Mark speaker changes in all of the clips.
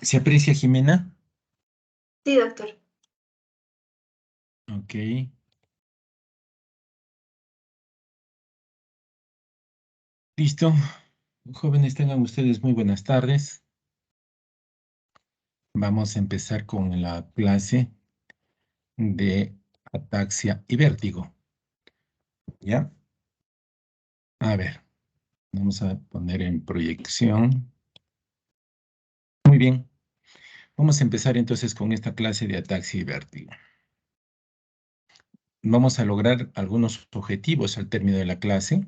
Speaker 1: ¿Se aprecia, Jimena?
Speaker 2: Sí, doctor.
Speaker 1: Ok. Listo. Jóvenes, tengan ustedes muy buenas tardes. Vamos a empezar con la clase de ataxia y vértigo. ¿Ya? A ver, vamos a poner en proyección. Muy bien. Vamos a empezar entonces con esta clase de ataxia y vértigo. Vamos a lograr algunos objetivos al término de la clase,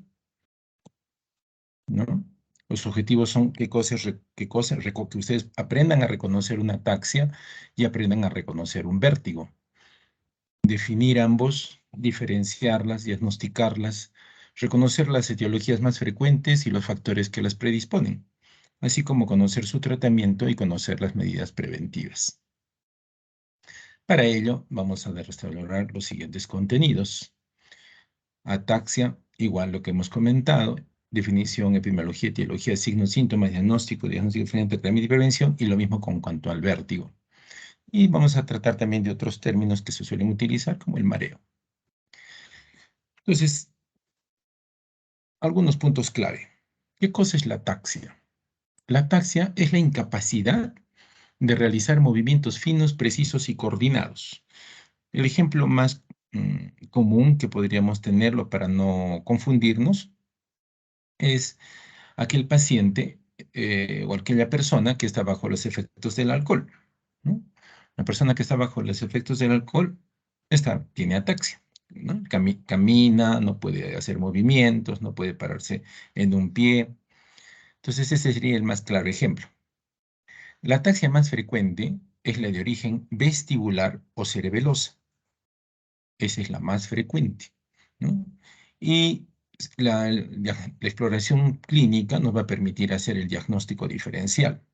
Speaker 1: ¿no? Los objetivos son que ustedes aprendan a reconocer una ataxia y aprendan a reconocer un vértigo. Definir ambos, diferenciarlas, diagnosticarlas, reconocer las etiologías más frecuentes y los factores que las predisponen, así como conocer su tratamiento y conocer las medidas preventivas. Para ello, vamos a restaurar los siguientes contenidos. Ataxia, igual lo que hemos comentado, definición, epidemiología, etiología, signos, síntomas, diagnóstico diferente, tratamiento y prevención, y lo mismo con cuanto al vértigo. Y vamos a tratar también de otros términos que se suelen utilizar, como el mareo. Entonces, algunos puntos clave. ¿Qué cosa es la ataxia? La ataxia es la incapacidad de realizar movimientos finos, precisos y coordinados. El ejemplo más común que podríamos tenerlo para no confundirnos es aquel paciente o aquella persona que está bajo los efectos del alcohol, ¿no? La persona que está bajo los efectos del alcohol tiene ataxia, ¿no? Camina, no puede hacer movimientos, no puede pararse en un pie. Entonces ese sería el más claro ejemplo. La ataxia más frecuente es la de origen vestibular o cerebelosa. Esa es la más frecuente, ¿no? Y la exploración clínica nos va a permitir hacer el diagnóstico diferencial.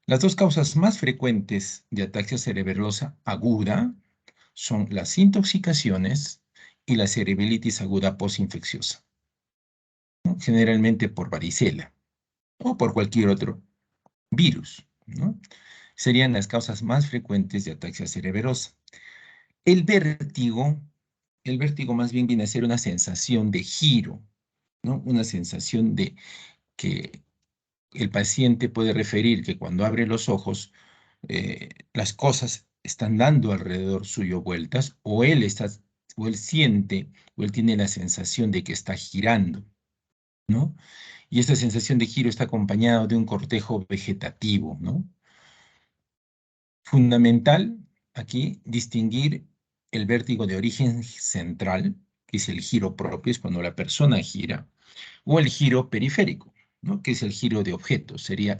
Speaker 1: Las dos causas más frecuentes de ataxia cerebelosa aguda son las intoxicaciones y la cerebritis aguda posinfecciosa, ¿no? Generalmente por varicela o por cualquier otro virus, ¿no? Serían las causas más frecuentes de ataxia cerebelosa. El vértigo más bien viene a ser una sensación de giro, ¿no? Una sensación de que el paciente puede referir que cuando abre los ojos, las cosas están dando alrededor suyo vueltas, o o él siente, o él tiene la sensación de que está girando, ¿no? Y esta sensación de giro está acompañada de un cortejo vegetativo, ¿no? Fundamental aquí distinguir el vértigo de origen central, que es el giro propio, es cuando la persona gira, o el giro periférico, ¿no? Que es el giro de objetos, sería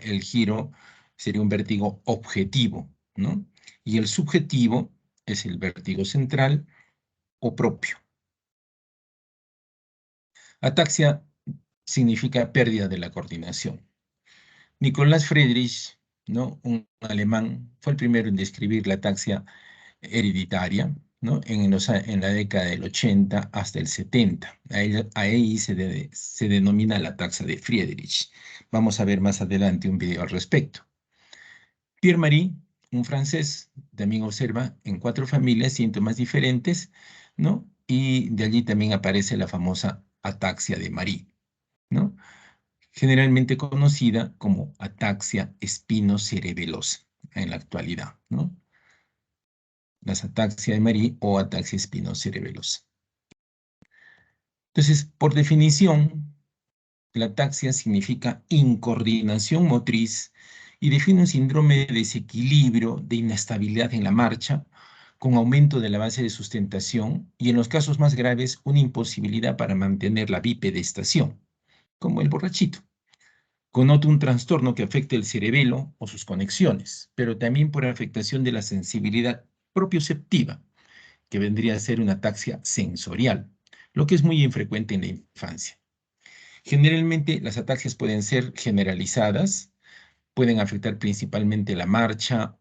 Speaker 1: un vértigo objetivo, ¿no? Y el subjetivo es el vértigo central o propio. Ataxia significa pérdida de la coordinación. Nicolás Friedrich, ¿no? Un alemán, fue el primero en describir la ataxia hereditaria, ¿no? En la década del 80 hasta el 70. Ahí se denomina la ataxia de Friedrich. Vamos a ver más adelante un video al respecto. Pierre Marie, un francés, también observa en 4 familias síntomas diferentes, ¿no? Y de allí también aparece la famosa ataxia de Marie, ¿no? Generalmente conocida como ataxia espinocerebelosa en la actualidad, ¿no? Las ataxia de Marie o ataxia espinocerebelosa. Entonces, por definición, la ataxia significa incoordinación motriz y define un síndrome de desequilibrio, de inestabilidad en la marcha, con aumento de la base de sustentación y en los casos más graves una imposibilidad para mantener la bipedestación, como el borrachito. Conota un trastorno que afecta el cerebelo o sus conexiones, pero también por afectación de la sensibilidad propioceptiva, que vendría a ser una ataxia sensorial, lo que es muy infrecuente en la infancia. Generalmente las ataxias pueden ser generalizadas, pueden afectar principalmente la marcha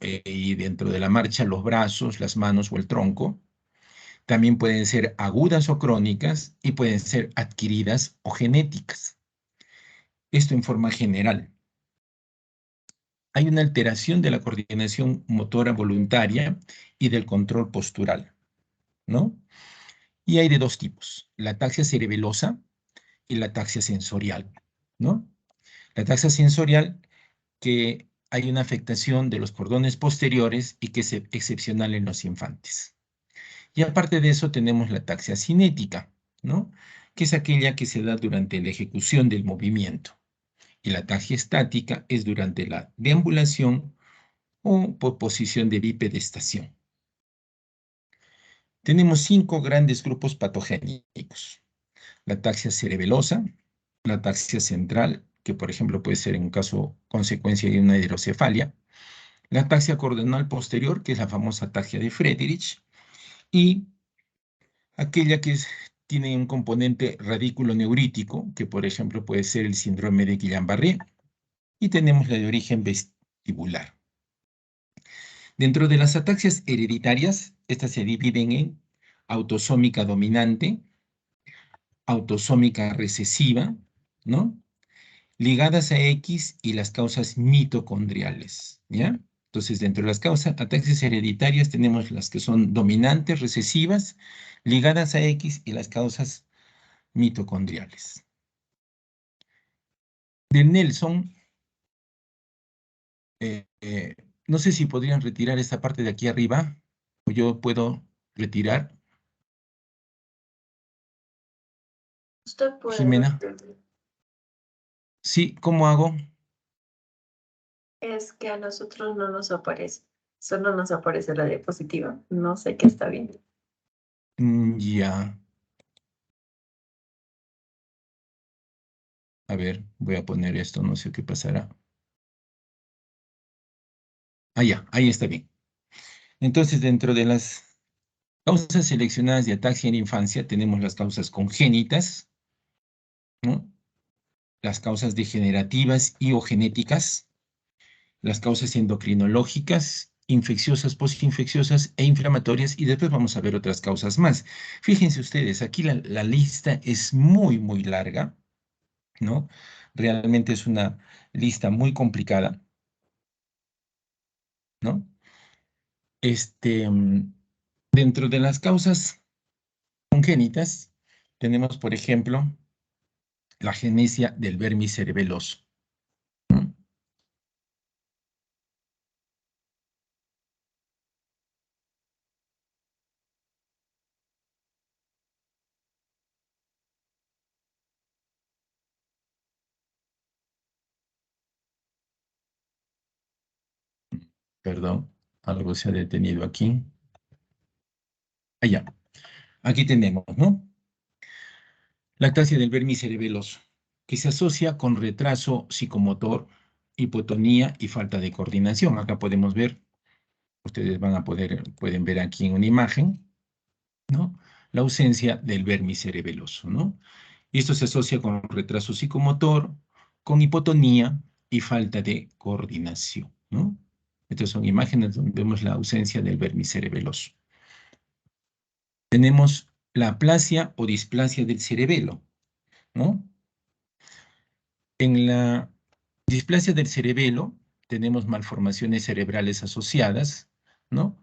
Speaker 1: y dentro de la marcha los brazos, las manos o el tronco. También pueden ser agudas o crónicas y pueden ser adquiridas o genéticas. Esto en forma general. hay una alteración de la coordinación motora voluntaria y del control postural, ¿no? Y hay de dos tipos, la ataxia cerebelosa y la ataxia sensorial, ¿no? La ataxia sensorial, que hay una afectación de los cordones posteriores y que es excepcional en los infantes. Y aparte de eso tenemos la ataxia cinética, ¿no? Que es aquella que se da durante la ejecución del movimiento. Y la ataxia estática es durante la deambulación o por posición de bipedestación. Tenemos 5 grandes grupos patogénicos. La ataxia cerebelosa, la ataxia central, que por ejemplo puede ser en un caso consecuencia de una hidrocefalia, la ataxia cordonal posterior, que es la famosa ataxia de Friedrich, y aquella que tiene un componente radículo neurítico, que por ejemplo puede ser el síndrome de Guillain-Barré, y tenemos la de origen vestibular. Dentro de las ataxias hereditarias, estas se dividen en autosómica dominante, autosómica recesiva, ¿no? Ligadas a X y las causas mitocondriales, ¿ya? Entonces, dentro de las causas, ataxias hereditarias tenemos las que son dominantes, recesivas, ligadas a X y las causas mitocondriales. Del Nelson, no sé si podrían retirar esta parte de aquí arriba, o yo puedo retirar.
Speaker 2: Usted puede,
Speaker 1: Jimena,
Speaker 2: doctor.
Speaker 1: sí, ¿cómo hago?
Speaker 2: Es que a nosotros no nos aparece. Solo nos aparece la diapositiva. No sé qué está viendo.
Speaker 1: Ya, a ver, voy a poner esto, no sé qué pasará. Ah, ya, ahí está bien. Entonces, dentro de las causas seleccionadas de ataxia en la infancia, tenemos las causas congénitas, ¿no? Las causas degenerativas y o genéticas, las causas endocrinológicas, infecciosas, postinfecciosas e inflamatorias, y después vamos a ver otras causas más. Fíjense ustedes, aquí la lista es muy, muy larga, ¿no? Realmente es una lista muy complicada, ¿no? Este, dentro de las causas congénitas, tenemos, por ejemplo, la genesia del vermis cerebeloso, ¿no? Perdón, algo se ha detenido aquí. Allá, aquí tenemos, ¿no? Lactancia del vermis cerebeloso, que se asocia con retraso psicomotor, hipotonía y falta de coordinación. Acá podemos ver, ustedes pueden ver aquí en una imagen, ¿no? La ausencia del vermis cerebeloso, ¿no? Y esto se asocia con retraso psicomotor, con hipotonía y falta de coordinación, ¿no? Estas son imágenes donde vemos la ausencia del vermis cerebeloso. Tenemos la aplasia o displasia del cerebelo, ¿no? En la displasia del cerebelo tenemos malformaciones cerebrales asociadas, ¿no?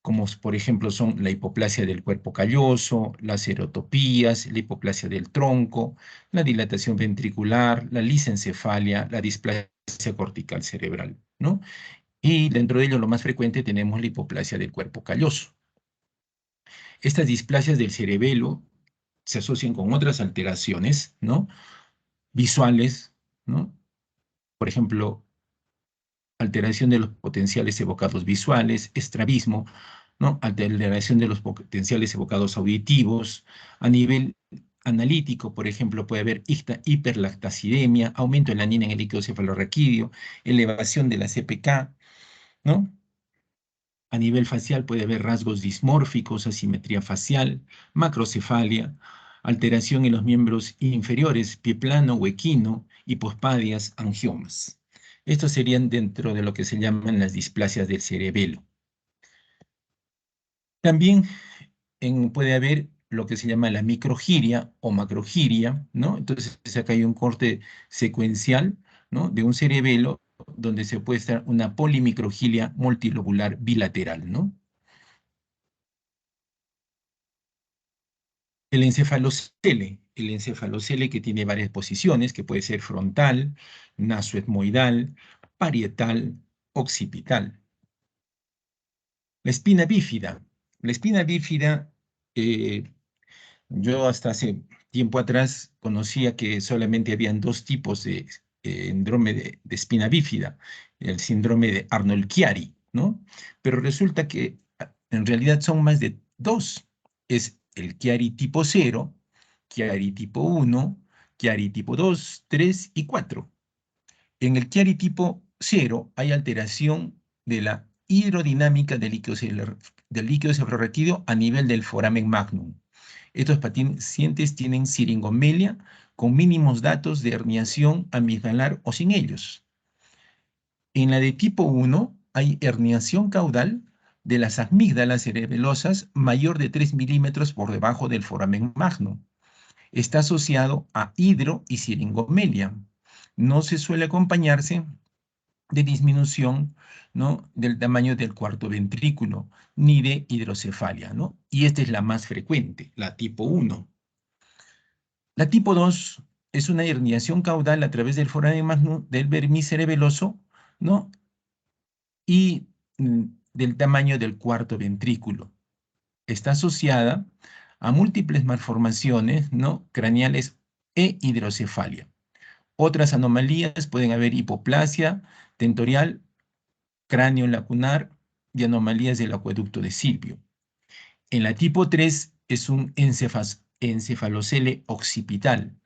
Speaker 1: Como por ejemplo son la hipoplasia del cuerpo calloso, las erotopías, la hipoplasia del tronco, la dilatación ventricular, la lisencefalia, la displasia cortical cerebral, ¿no? Y dentro de ello lo más frecuente tenemos la hipoplasia del cuerpo calloso. Estas displasias del cerebelo se asocian con otras alteraciones, ¿no? Visuales, ¿no? Por ejemplo, alteración de los potenciales evocados visuales, estrabismo, ¿no? Alteración de los potenciales evocados auditivos. A nivel analítico, por ejemplo, puede haber hiperlactacidemia, aumento de la anina en el líquido cefalorraquídeo, elevación de la CPK, ¿no? A nivel facial puede haber rasgos dismórficos, asimetría facial, macrocefalia, alteración en los miembros inferiores, pie plano o equino, hipospadias, angiomas. Estos serían dentro de lo que se llaman las displasias del cerebelo. También puede haber lo que se llama la microgiria o macrogiria, ¿no? Entonces acá hay un corte secuencial, ¿no? De un cerebelo donde se puede estar una polimicrogilia multilobular bilateral, ¿no? El encefalocele que tiene varias posiciones, que puede ser frontal, nasoetmoidal, parietal, occipital. La espina bífida. La espina bífida, eh, yo hasta hace tiempo atrás conocía que solamente habían dos tipos de síndrome de espina bífida, el síndrome de Arnold-Chiari, ¿no? Pero resulta que en realidad son más de dos. Es el Chiari tipo 0, Chiari tipo 1, Chiari tipo 2, 3 y 4. En el Chiari tipo 0 hay alteración de la hidrodinámica del líquido cefalorraquídeo a nivel del foramen magnum. Estos pacientes tienen siringomelia con mínimos datos de herniación amigdalar o sin ellos. En la de tipo 1 hay herniación caudal de las amígdalas cerebelosas mayor de 3 milímetros por debajo del foramen magnum. Está asociado a hidro y siringomelia. No se suele acompañarse de disminución, ¿no?, del tamaño del cuarto ventrículo, ni de hidrocefalia, ¿no? Y esta es la más frecuente, la tipo 1. La tipo 2 es una herniación caudal a través del foramen magnum del vermicerebeloso, ¿no? Y del tamaño del cuarto ventrículo. Está asociada a múltiples malformaciones, ¿no?, craneales e hidrocefalia. Otras anomalías pueden haber hipoplasia tentorial, cráneo lacunar y anomalías del acueducto de Silvio. En la tipo 3 es un encefalocele occipital,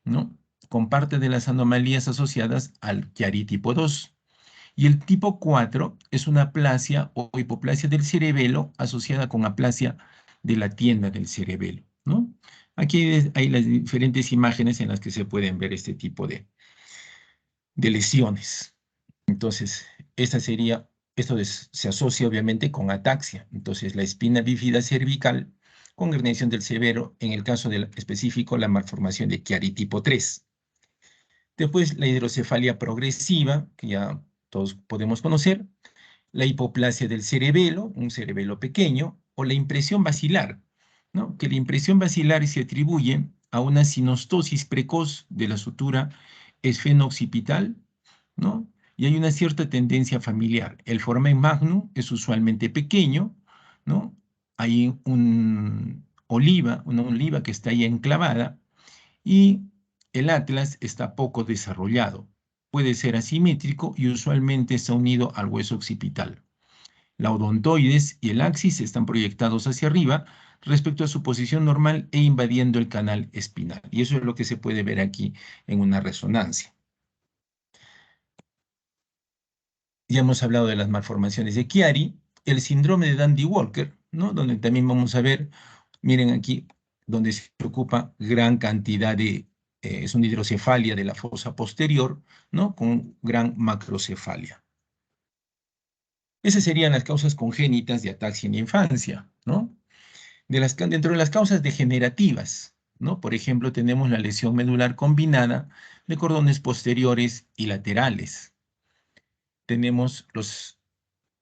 Speaker 1: ¿no?, con parte de las anomalías asociadas al Chiari tipo 2. Y el tipo 4 es una aplasia o hipoplasia del cerebelo asociada con aplasia de la tienda del cerebelo, ¿no? Aquí hay las diferentes imágenes en las que se pueden ver este tipo de lesiones. Entonces, se asocia obviamente con ataxia. Entonces, la espina bífida cervical con herniación del cerebro, en el caso del específico, la malformación de Chiari tipo 3. Después, la hidrocefalia progresiva, que ya todos podemos conocer, la hipoplasia del cerebelo, un cerebelo pequeño, o la impresión basilar, ¿no?, que la impresión basilar se atribuye a una sinostosis precoz de la sutura esfeno-occipital, ¿no? Y hay una cierta tendencia familiar. El foramen magnum es usualmente pequeño, ¿no? Hay una oliva que está ahí enclavada, y el atlas está poco desarrollado. Puede ser asimétrico y usualmente está unido al hueso occipital. La odontoides y el axis están proyectados hacia arriba respecto a su posición normal e invadiendo el canal espinal. Y eso es lo que se puede ver aquí en una resonancia. Ya hemos hablado de las malformaciones de Chiari, el síndrome de Dandy-Walker, ¿no?, donde también vamos a ver, miren aquí, donde se ocupa gran cantidad es una hidrocefalia de la fosa posterior, ¿no?, con gran macrocefalia. Esas serían las causas congénitas de ataxia en la infancia, ¿no? Dentro de las causas degenerativas, ¿no? Por ejemplo, tenemos la lesión medular combinada de cordones posteriores y laterales. Tenemos los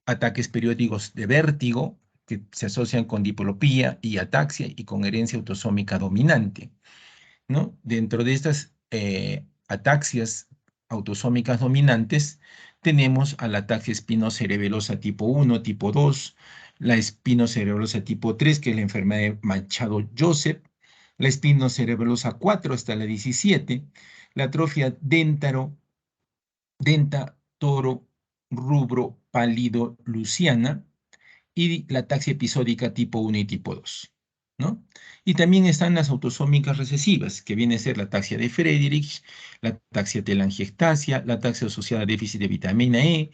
Speaker 1: ataques periódicos de vértigo, que se asocian con diplopía y ataxia y con herencia autosómica dominante, ¿no? Dentro de estas ataxias autosómicas dominantes, tenemos a la ataxia espinocerebelosa tipo 1, tipo 2, la espinocerebelosa tipo 3, que es la enfermedad de Machado-Joseph, la espinocerebelosa 4 hasta la 17, la atrofia denta-toro rubro pálido luciana, y la ataxia episódica tipo 1 y tipo 2, ¿no? Y también están las autosómicas recesivas, que viene a ser la ataxia de Friedreich, la ataxia telangiectasia, la ataxia asociada a déficit de vitamina E,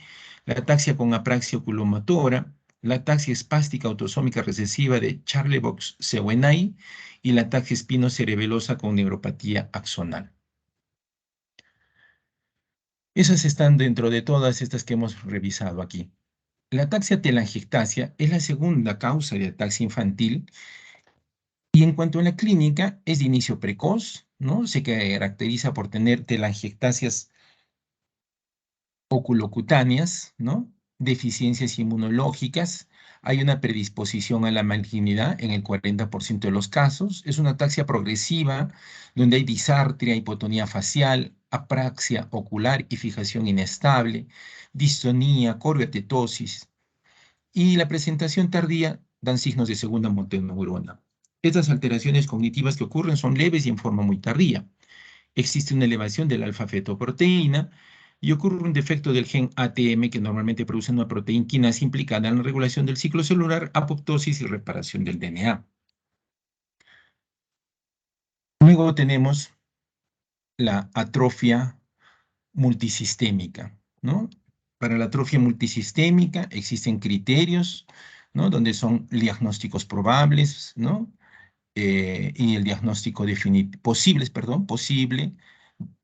Speaker 1: la ataxia con apraxia oculomotora, la ataxia espástica autosómica recesiva de Charlebox-Sewenay y la ataxia espinocerebelosa con neuropatía axonal. Esas están dentro de todas estas que hemos revisado aquí. La ataxia telangiectasia es la segunda causa de ataxia infantil y en cuanto a la clínica es de inicio precoz, ¿no? Se caracteriza por tener telangiectasias oculocutáneas, ¿no? Deficiencias inmunológicas. Hay una predisposición a la malignidad en el 40% de los casos. Es una ataxia progresiva donde hay disartria, hipotonía facial, apraxia ocular y fijación inestable, distonía, corioatetosis. Y la presentación tardía dan signos de segunda motoneurona. Estas alteraciones cognitivas que ocurren son leves y en forma muy tardía. Existe una elevación de la alfa-fetoproteína y ocurre un defecto del gen ATM que normalmente produce una proteína quinasa implicada en la regulación del ciclo celular, apoptosis y reparación del DNA. Luego tenemos la atrofia multisistémica, ¿no? Para la atrofia multisistémica existen criterios, ¿no? Donde son diagnósticos probables, ¿no? Y el diagnóstico posibles, perdón, posible,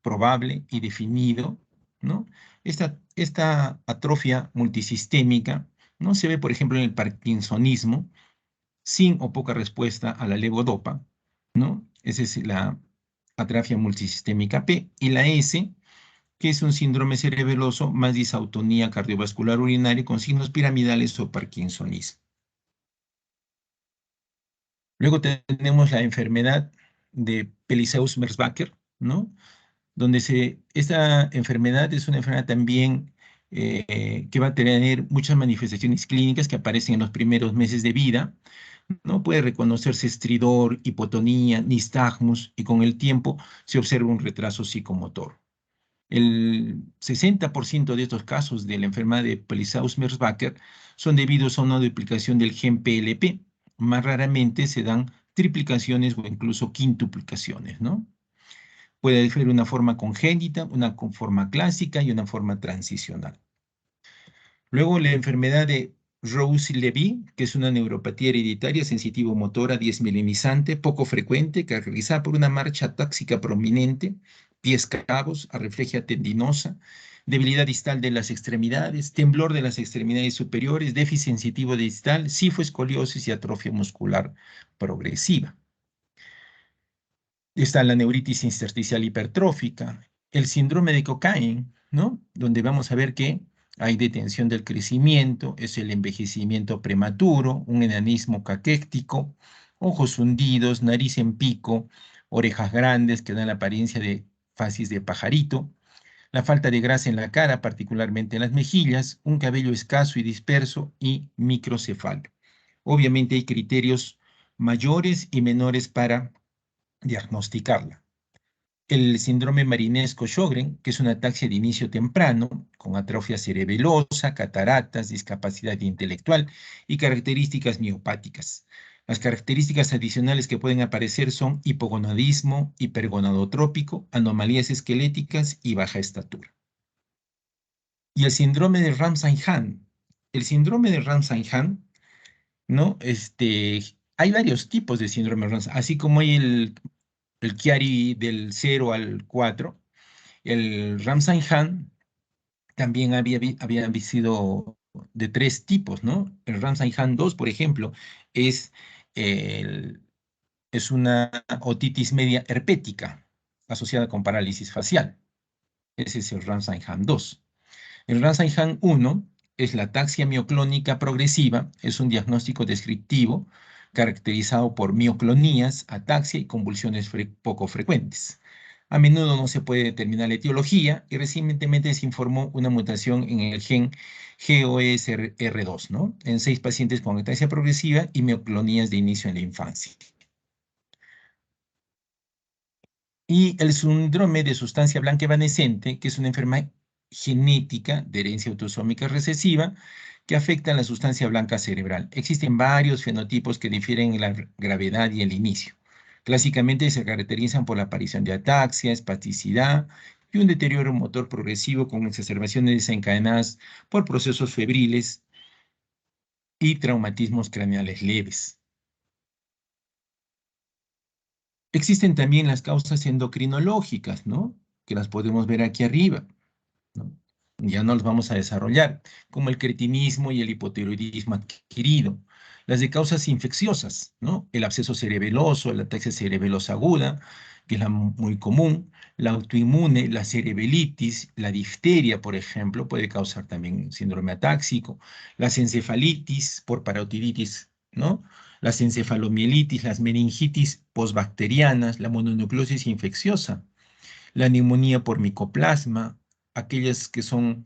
Speaker 1: probable y definido, ¿no? Esta atrofia multisistémica, ¿no? Se ve, por ejemplo, en el parkinsonismo, sin o poca respuesta a la levodopa, ¿no? Esa es la atrofia multisistémica P, y la S, que es un síndrome cerebeloso más disautonía cardiovascular urinaria con signos piramidales o parkinsonismo. Luego tenemos la enfermedad de Pelizaeus-Merzbacher, ¿no? Esta enfermedad es una enfermedad también que va a tener muchas manifestaciones clínicas que aparecen en los primeros meses de vida, ¿no? Puede reconocerse estridor, hipotonía, nistagmus, y con el tiempo se observa un retraso psicomotor. El 60% de estos casos de la enfermedad de Pelizaeus-Merzbacher son debidos a una duplicación del gen PLP. Más raramente se dan triplicaciones o incluso quintuplicaciones, ¿no? Puede haber una forma congénita, una forma clásica y una forma transicional. Luego la enfermedad de Rose-Levy, que es una neuropatía hereditaria sensitivo-motora diesmielinizante, poco frecuente, caracterizada por una marcha táxica prominente, pies cabos, arreflejia tendinosa, debilidad distal de las extremidades, temblor de las extremidades superiores, déficit sensitivo distal, cifoescoliosis y atrofia muscular progresiva. Está la neuritis intersticial hipertrófica, el síndrome de Cockayne, ¿no? Donde vamos a ver que hay detención del crecimiento, es el envejecimiento prematuro, un enanismo caquéctico, ojos hundidos, nariz en pico, orejas grandes que dan la apariencia de facies de pajarito, la falta de grasa en la cara, particularmente en las mejillas, un cabello escaso y disperso y microcefalia. Obviamente hay criterios mayores y menores para diagnosticarla. El síndrome marinesco-Sjögren, que es una ataxia de inicio temprano, con atrofia cerebelosa, cataratas, discapacidad intelectual y características miopáticas. Las características adicionales que pueden aparecer son hipogonadismo, hipergonadotrópico, anomalías esqueléticas y baja estatura. Y el síndrome de Ramsay-Hahn. El síndrome de Ramsay-Hahn, ¿no? Hay varios tipos de síndrome de Ramsay, así como hay el Chiari del 0 al 4, el Ramsay-Hahn también había sido de 3 tipos, ¿no? El Ramsay-Hahn 2, por ejemplo, es, es una otitis media herpética asociada con parálisis facial. Ese es el Ramsay-Hahn 2. El Ramsay-Hahn 1 es la ataxia mioclónica progresiva, es un diagnóstico descriptivo caracterizado por mioclonías, ataxia y convulsiones poco frecuentes. A menudo no se puede determinar la etiología y recientemente se informó una mutación en el gen GOSR2, ¿no? En 6 pacientes con ataxia progresiva y mioclonías de inicio en la infancia. Y el síndrome de sustancia blanca evanescente, que es una enfermedad genética de herencia autosómica recesiva que afecta a la sustancia blanca cerebral. Existen varios fenotipos que difieren en la gravedad y el inicio. Clásicamente se caracterizan por la aparición de ataxia, espasticidad y un deterioro motor progresivo con exacerbaciones desencadenadas por procesos febriles y traumatismos craneales leves. Existen también las causas endocrinológicas, ¿no? Que las podemos ver aquí arriba, ¿no? Ya no los vamos a desarrollar, como el cretinismo y el hipotiroidismo adquirido. Las de causas infecciosas, ¿no? El absceso cerebeloso, la ataxia cerebelosa aguda, que es la muy común, la autoinmune, la cerebelitis, la difteria, por ejemplo, puede causar también síndrome atáxico, las encefalitis por parotiditis, ¿no? Las encefalomielitis, las meningitis posbacterianas, la mononucleosis infecciosa, la neumonía por micoplasma, aquellas que son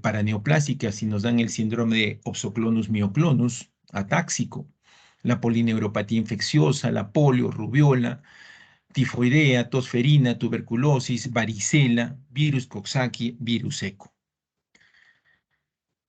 Speaker 1: paraneoplásicas y nos dan el síndrome de Opsoclonus myoclonus, atáxico, la polineuropatía infecciosa, la polio, rubiola, tifoidea, tosferina, tuberculosis, varicela, virus Coxsackie, virus seco.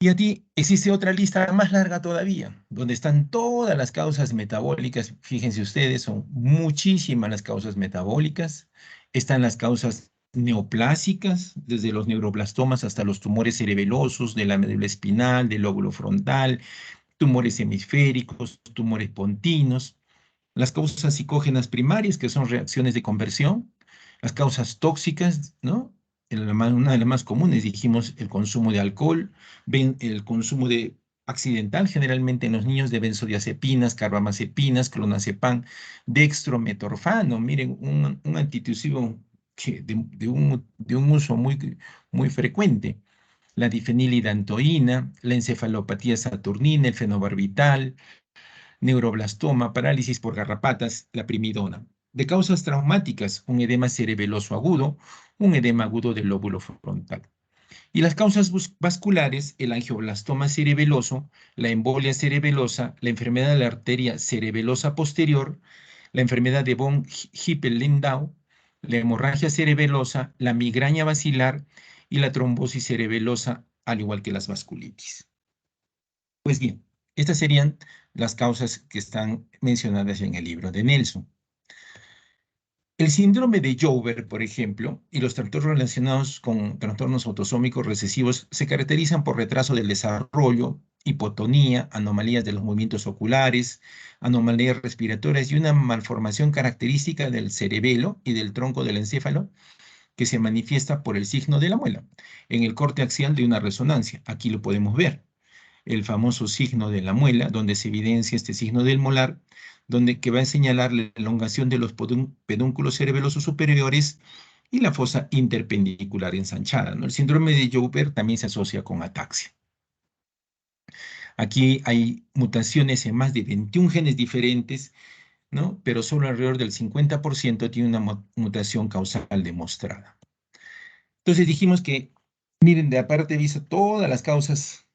Speaker 1: Y a ti existe otra lista más larga todavía, donde están todas las causas metabólicas. Fíjense ustedes, son muchísimas las causas metabólicas. Están las causas neoplásicas, desde los neuroblastomas hasta los tumores cerebelosos, de la médula espinal, del lóbulo frontal, tumores hemisféricos, tumores pontinos. Las causas psicógenas primarias, que son reacciones de conversión, las causas tóxicas, ¿no? Una de las más comunes, dijimos, el consumo de alcohol, el consumo de accidental, generalmente en los niños, de benzodiazepinas, carbamazepinas, clonazepam, dextrometorfano, miren, un antitusivo de un uso muy frecuente, la difenilidantoína, la encefalopatía saturnina, el fenobarbital, neuroblastoma, parálisis por garrapatas, la primidona. De causas traumáticas, un edema cerebeloso agudo, un edema agudo del lóbulo frontal. Y las causas vasculares, el angioblastoma cerebeloso, la embolia cerebelosa, la enfermedad de la arteria cerebelosa posterior, la enfermedad de von Hippel-Lindau, la hemorragia cerebelosa, la migraña basilar y la trombosis cerebelosa, al igual que las vasculitis. Pues bien, estas serían las causas que están mencionadas en el libro de Nelson. El síndrome de Joubert, por ejemplo, y los trastornos relacionados con trastornos autosómicos recesivos se caracterizan por retraso del desarrollo, hipotonía, anomalías de los movimientos oculares, anomalías respiratorias y una malformación característica del cerebelo y del tronco del encéfalo que se manifiesta por el signo de la muela en el corte axial de una resonancia. Aquí lo podemos ver, el famoso signo de la muela, donde se evidencia este signo del molar, que va a señalar la elongación de los pedúnculos cerebelosos superiores y la fosa interpendicular ensanchada, ¿no? El síndrome de Joubert también se asocia con ataxia. Aquí hay mutaciones en más de 21 genes diferentes, ¿no? Pero solo alrededor del 50% tiene una mutación causal demostrada. Entonces dijimos que, miren, de aparte vista todas las causas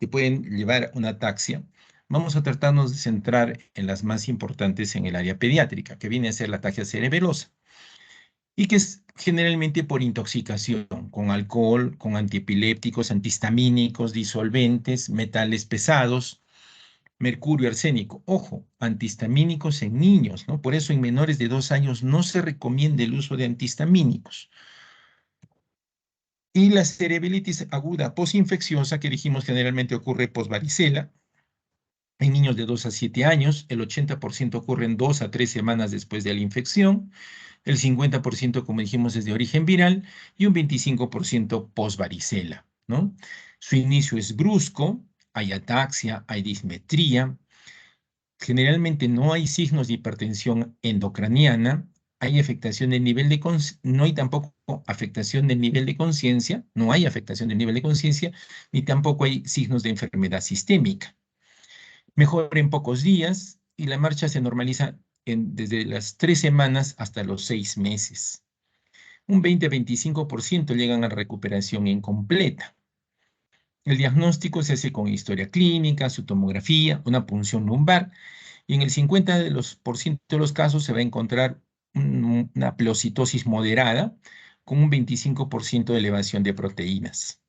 Speaker 1: que pueden llevar a una ataxia, vamos a tratarnos de centrar en las más importantes en el área pediátrica, que viene a ser la ataxia cerebelosa, y que es generalmente por intoxicación con alcohol, con antiepilépticos, antihistamínicos, disolventes, metales pesados, mercurio, arsénico. Ojo, antihistamínicos en niños, ¿no? Por eso en menores de 2 años no se recomienda el uso de antihistamínicos. Y la cerebritis aguda posinfecciosa, que dijimos generalmente ocurre posvaricela, en niños de 2 a 7 años, el 80% ocurre en 2 a 3 semanas después de la infección, el 50%, como dijimos, es de origen viral y un 25% posvaricela, ¿no? Su inicio es brusco, hay ataxia, hay dismetría, generalmente no hay signos de hipertensión endocraniana, hay afectación del nivel de no hay tampoco afectación del nivel de conciencia, no hay afectación del nivel de conciencia, ni tampoco hay signos de enfermedad sistémica. Mejora en pocos días y la marcha se normaliza desde las 3 semanas hasta los 6 meses. Un 20-25% llegan a recuperación incompleta. El diagnóstico se hace con historia clínica, su tomografía, una punción lumbar, y en el 50% de los casos se va a encontrar una pleocitosis moderada con un 25% de elevación de proteínas.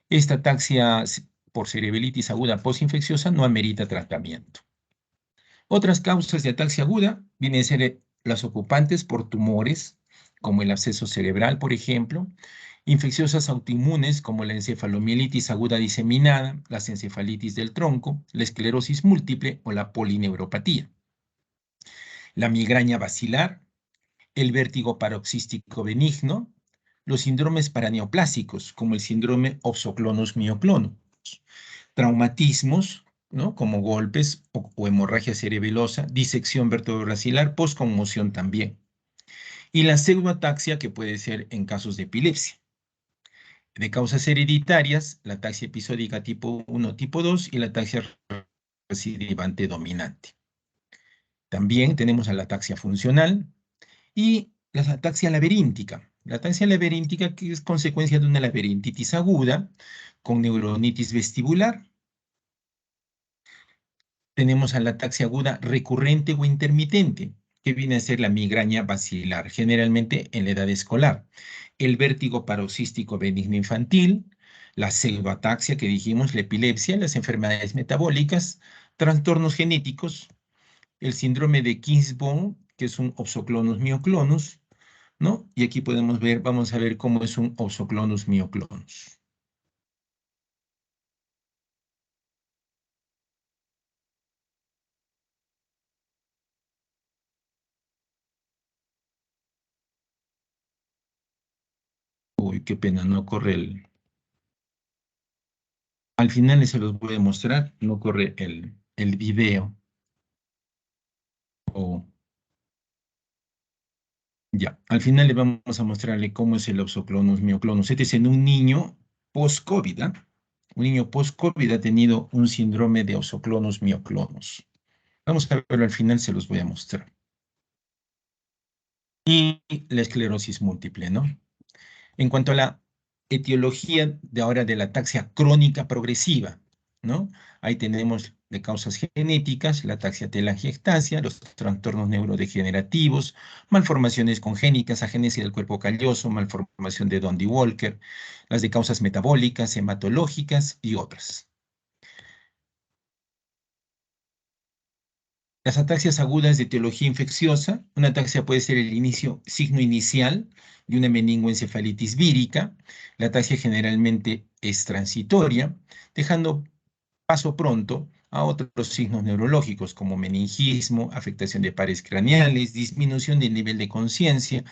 Speaker 1: Esta ataxia por cerebritis aguda postinfecciosa no amerita tratamiento. Otras causas de ataxia aguda vienen a ser las ocupantes por tumores, como el absceso cerebral, por ejemplo, infecciosas autoinmunes como la encefalomielitis aguda diseminada, las encefalitis del tronco, la esclerosis múltiple o la polineuropatía, la migraña basilar, el vértigo paroxístico benigno, los síndromes paraneoplásicos como el síndrome Opsoclonus myoclonus, traumatismos, ¿no? Como golpes o hemorragia cerebelosa, disección vertebrobasilar, posconmoción también. Y la pseudoataxia, que puede ser en casos de epilepsia. De causas hereditarias, la ataxia episódica tipo 1, tipo 2 y la ataxia recidivante dominante. También tenemos a la ataxia funcional y la ataxia laberíntica. La ataxia laberíntica que es consecuencia de una laberintitis aguda con neuronitis vestibular. Tenemos a la ataxia aguda recurrente o intermitente, que viene a ser la migraña basilar, generalmente en la edad escolar. El vértigo paroxístico benigno infantil, la pseudoataxia que dijimos, la epilepsia, las enfermedades metabólicas, trastornos genéticos, el síndrome de Kingsbone, que es un opsoclonus mioclonus, ¿no? Y aquí podemos ver, vamos a ver cómo es un opsoclonus mioclonus. Uy, qué pena, no corre el... Al final se los voy a mostrar, no corre el video. O ya, al final le vamos a mostrarle cómo es el opsoclonus mioclonus. Este es en un niño post-COVID, ¿ah? Un niño post-COVID ha tenido un síndrome de opsoclonus mioclonus. Vamos a verlo al final, se los voy a mostrar. Y la esclerosis múltiple, ¿no? En cuanto a la etiología de ahora de la ataxia crónica progresiva, ¿no? Ahí tenemos de causas genéticas, la ataxia telangiectasia, los trastornos neurodegenerativos, malformaciones congénitas, agenesia del cuerpo calloso, malformación de Dondi-Walker, las de causas metabólicas, hematológicas y otras. Las ataxias agudas de etiología infecciosa, una ataxia puede ser el signo inicial de una meningoencefalitis vírica. La ataxia generalmente es transitoria, dejando paso pronto a otros signos neurológicos como meningismo, afectación de pares craneales, disminución del nivel de conciencia,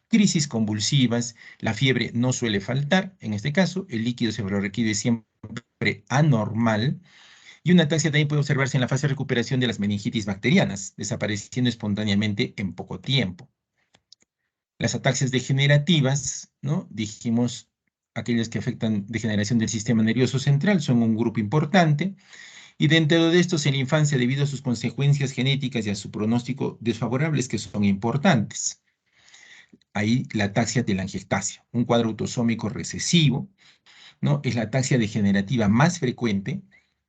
Speaker 1: crisis convulsivas. La fiebre no suele faltar, en este caso el líquido cefalorraquídeo es siempre anormal. Y una ataxia también puede observarse en la fase de recuperación de las meningitis bacterianas, desapareciendo espontáneamente en poco tiempo. Las ataxias degenerativas, ¿no? Dijimos, aquellas que afectan degeneración del sistema nervioso central, son un grupo importante. Y dentro de estos, en la infancia, debido a sus consecuencias genéticas y a su pronóstico desfavorables, que son importantes. Ahí la ataxia telangiectasia, un cuadro autosómico recesivo, ¿no? Es la ataxia degenerativa más frecuente.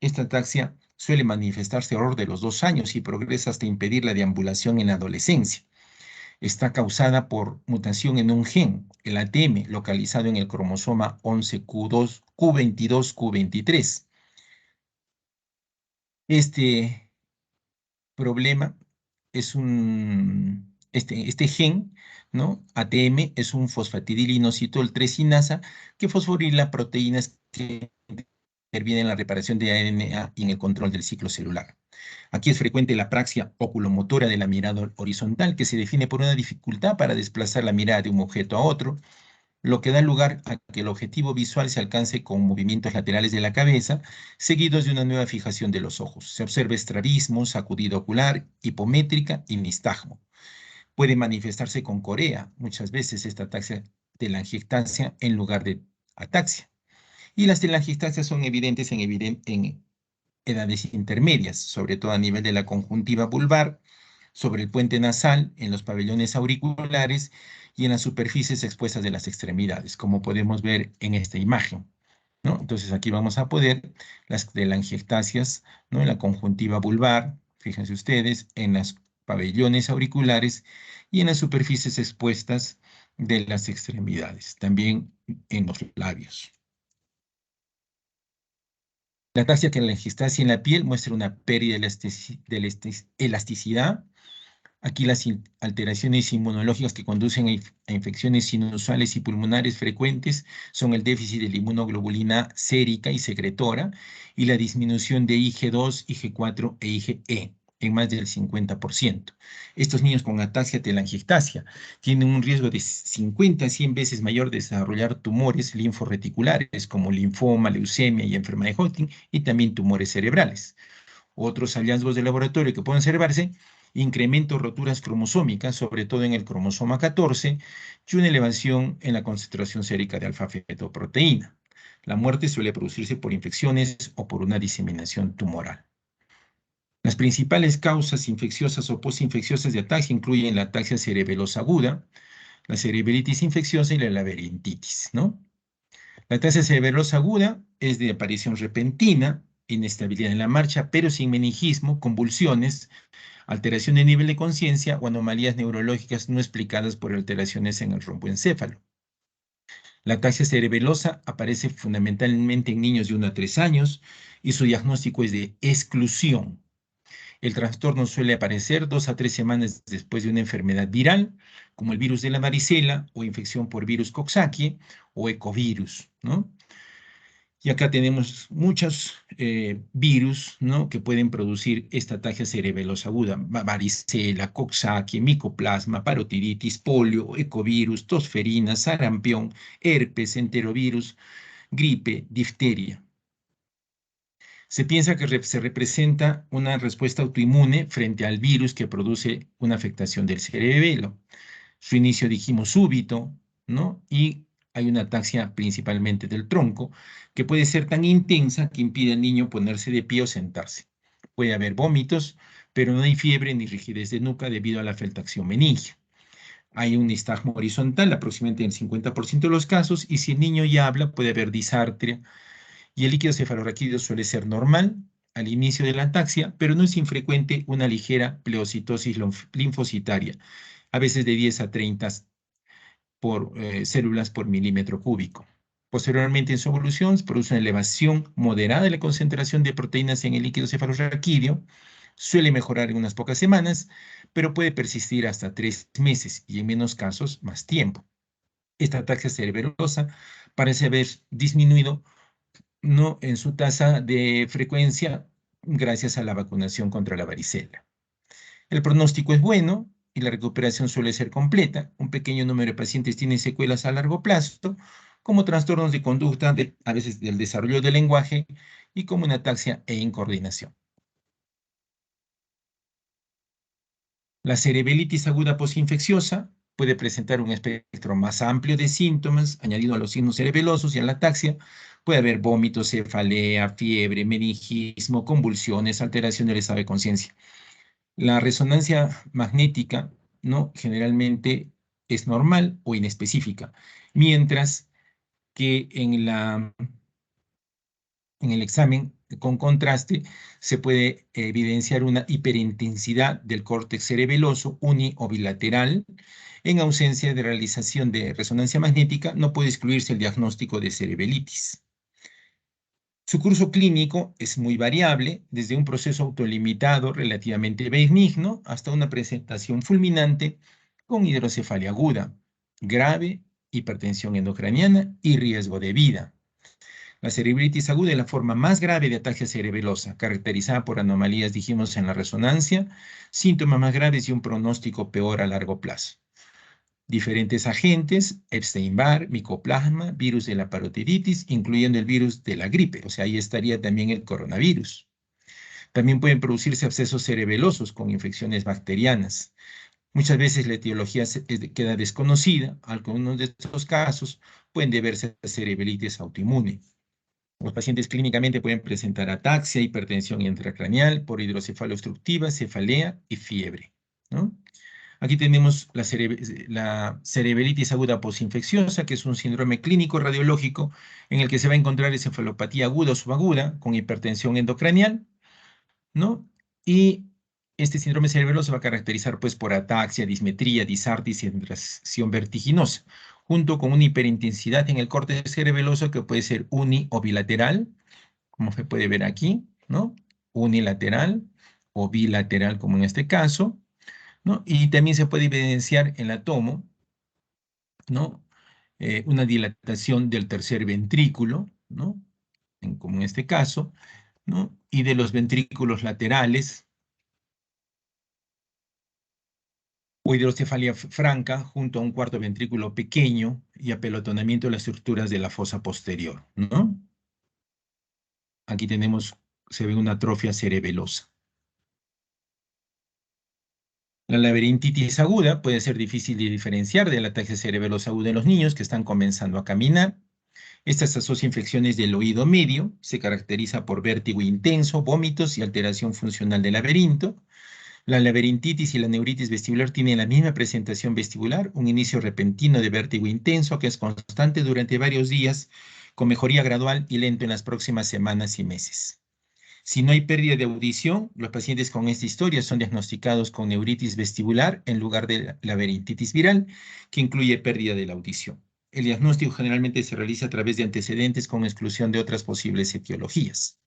Speaker 1: Esta ataxia suele manifestarse alrededor de los 2 años y progresa hasta impedir la deambulación en la adolescencia. Está causada por mutación en un gen, el ATM, localizado en el cromosoma 11q2, Q22, Q23. Este problema es este gen, ¿no? ATM es un fosfatidilinositol 3-kinasa que fosforila proteínas que interviene en la reparación de ARNA y en el control del ciclo celular. Aquí es frecuente la apraxia oculomotora de la mirada horizontal, que se define por una dificultad para desplazar la mirada de un objeto a otro, lo que da lugar a que el objetivo visual se alcance con movimientos laterales de la cabeza, seguidos de una nueva fijación de los ojos. Se observa estrabismo, sacudido ocular, hipométrica y nistagmo. Puede manifestarse con corea, muchas veces esta ataxia telangiectasia en lugar de ataxia. Y las telangiectasias son evidentes en edades intermedias, sobre todo a nivel de la conjuntiva vulvar, sobre el puente nasal, en los pabellones auriculares y en las superficies expuestas de las extremidades, como podemos ver en esta imagen, ¿no? Entonces aquí vamos a poder las telangiectasias, ¿no? En la conjuntiva vulvar, fíjense ustedes, en los pabellones auriculares y en las superficies expuestas de las extremidades, también en los labios. La ataxia telangiectasia en la piel muestra una pérdida de la elasticidad. Aquí las alteraciones inmunológicas que conducen a infecciones inusuales y pulmonares frecuentes son el déficit de la inmunoglobulina sérica y secretora y la disminución de IG2, IG4 e IgE en más del 50%. Estos niños con ataxia telangiectasia tienen un riesgo de 50 a 100 veces mayor de desarrollar tumores linforreticulares como linfoma, leucemia y enfermedad de Hodgkin y también tumores cerebrales. Otros hallazgos de laboratorio que pueden observarse incremento de roturas cromosómicas, sobre todo en el cromosoma 14, y una elevación en la concentración sérica de alfa-fetoproteína. La muerte suele producirse por infecciones o por una diseminación tumoral. Las principales causas infecciosas o posinfecciosas de ataxia incluyen la ataxia cerebelosa aguda, la cerebritis infecciosa y la laberintitis, ¿no? La ataxia cerebelosa aguda es de aparición repentina, inestabilidad en la marcha, pero sin meningismo, convulsiones, alteración de nivel de conciencia o anomalías neurológicas no explicadas por alteraciones en el romboencéfalo. La ataxia cerebelosa aparece fundamentalmente en niños de 1 a 3 años y su diagnóstico es de exclusión. El trastorno suele aparecer 2 a 3 semanas después de una enfermedad viral, como el virus de la varicela o infección por virus Coxsackie o ecovirus, ¿no? Y acá tenemos muchos virus, ¿no?, que pueden producir esta ataxia cerebelosa aguda: varicela, Coxsackie, micoplasma, parotiditis, polio, ecovirus, tosferina, sarampión, herpes, enterovirus, gripe, difteria. Se piensa que se representa una respuesta autoinmune frente al virus que produce una afectación del cerebelo. Su inicio, dijimos, súbito, ¿no? Y hay una ataxia principalmente del tronco, que puede ser tan intensa que impide al niño ponerse de pie o sentarse. Puede haber vómitos, pero no hay fiebre ni rigidez de nuca debido a la afectación meningia. Hay un nistagmo horizontal aproximadamente en el 50% de los casos, y si el niño ya habla, puede haber disartria, y el líquido cefalorraquídeo suele ser normal al inicio de la ataxia, pero no es infrecuente una ligera pleocitosis linfocitaria, a veces de 10 a 30 células por milímetro cúbico. Posteriormente, en su evolución, se produce una elevación moderada de la concentración de proteínas en el líquido cefalorraquídeo. Suele mejorar en unas pocas semanas, pero puede persistir hasta 3 meses y en menos casos más tiempo. Esta ataxia cerebelosa parece haber disminuido, ¿no?, en su tasa de frecuencia gracias a la vacunación contra la varicela. El pronóstico es bueno y la recuperación suele ser completa. Un pequeño número de pacientes tienen secuelas a largo plazo, como trastornos de conducta, a veces del desarrollo del lenguaje, y como una ataxia e incoordinación. La cerebelitis aguda posinfecciosa puede presentar un espectro más amplio de síntomas, añadido a los signos cerebelosos y a la ataxia. Puede haber vómitos, cefalea, fiebre, meningismo, convulsiones, alteración del estado de conciencia. La resonancia magnética, ¿no?, generalmente es normal o inespecífica, mientras que en el examen con contraste se puede evidenciar una hiperintensidad del córtex cerebeloso uni o bilateral. En ausencia de realización de resonancia magnética, no puede excluirse el diagnóstico de cerebelitis. Su curso clínico es muy variable, desde un proceso autolimitado relativamente benigno hasta una presentación fulminante con hidrocefalia aguda, grave, hipertensión endocraniana y riesgo de vida. La cerebritis aguda es la forma más grave de ataxia cerebelosa, caracterizada por anomalías, dijimos, en la resonancia, síntomas más graves y un pronóstico peor a largo plazo. Diferentes agentes: Epstein-Barr, micoplasma, virus de la parotiditis, incluyendo el virus de la gripe, o sea, ahí estaría también el coronavirus. También pueden producirse abscesos cerebelosos con infecciones bacterianas. Muchas veces la etiología queda desconocida. Algunos de estos casos pueden deberse a cerebritis autoinmune. Los pacientes clínicamente pueden presentar ataxia, hipertensión intracraneal por hidrocefalia obstructiva, cefalea y fiebre, ¿no? Aquí tenemos la cerebelitis aguda posinfecciosa, que es un síndrome clínico radiológico en el que se va a encontrar encefalopatía aguda o subaguda con hipertensión endocranial, ¿no? Y este síndrome cerebelo se va a caracterizar, pues, por ataxia, dismetría, disartis y sensación vertiginosa, junto con una hiperintensidad en el córtex cerebeloso que puede ser uni o bilateral, como se puede ver aquí, ¿no? Unilateral o bilateral, como en este caso, ¿no? Y también se puede evidenciar en la tomo, ¿no?, una dilatación del tercer ventrículo, ¿no?, como en este caso, ¿no?, y de los ventrículos laterales, o hidrocefalia franca junto a un cuarto ventrículo pequeño y apelotonamiento de las estructuras de la fosa posterior, ¿no? Aquí tenemos, se ve una atrofia cerebelosa. La laberintitis aguda puede ser difícil de diferenciar de la ataxia cerebelosa aguda en los niños que están comenzando a caminar. Esta se asocia a infecciones del oído medio, se caracteriza por vértigo intenso, vómitos y alteración funcional del laberinto. La laberintitis y la neuritis vestibular tienen la misma presentación vestibular, un inicio repentino de vértigo intenso que es constante durante varios días, con mejoría gradual y lento en las próximas semanas y meses. Si no hay pérdida de audición, los pacientes con esta historia son diagnosticados con neuritis vestibular en lugar de laberintitis viral, que incluye pérdida de la audición. El diagnóstico generalmente se realiza a través de antecedentes con exclusión de otras posibles etiologías.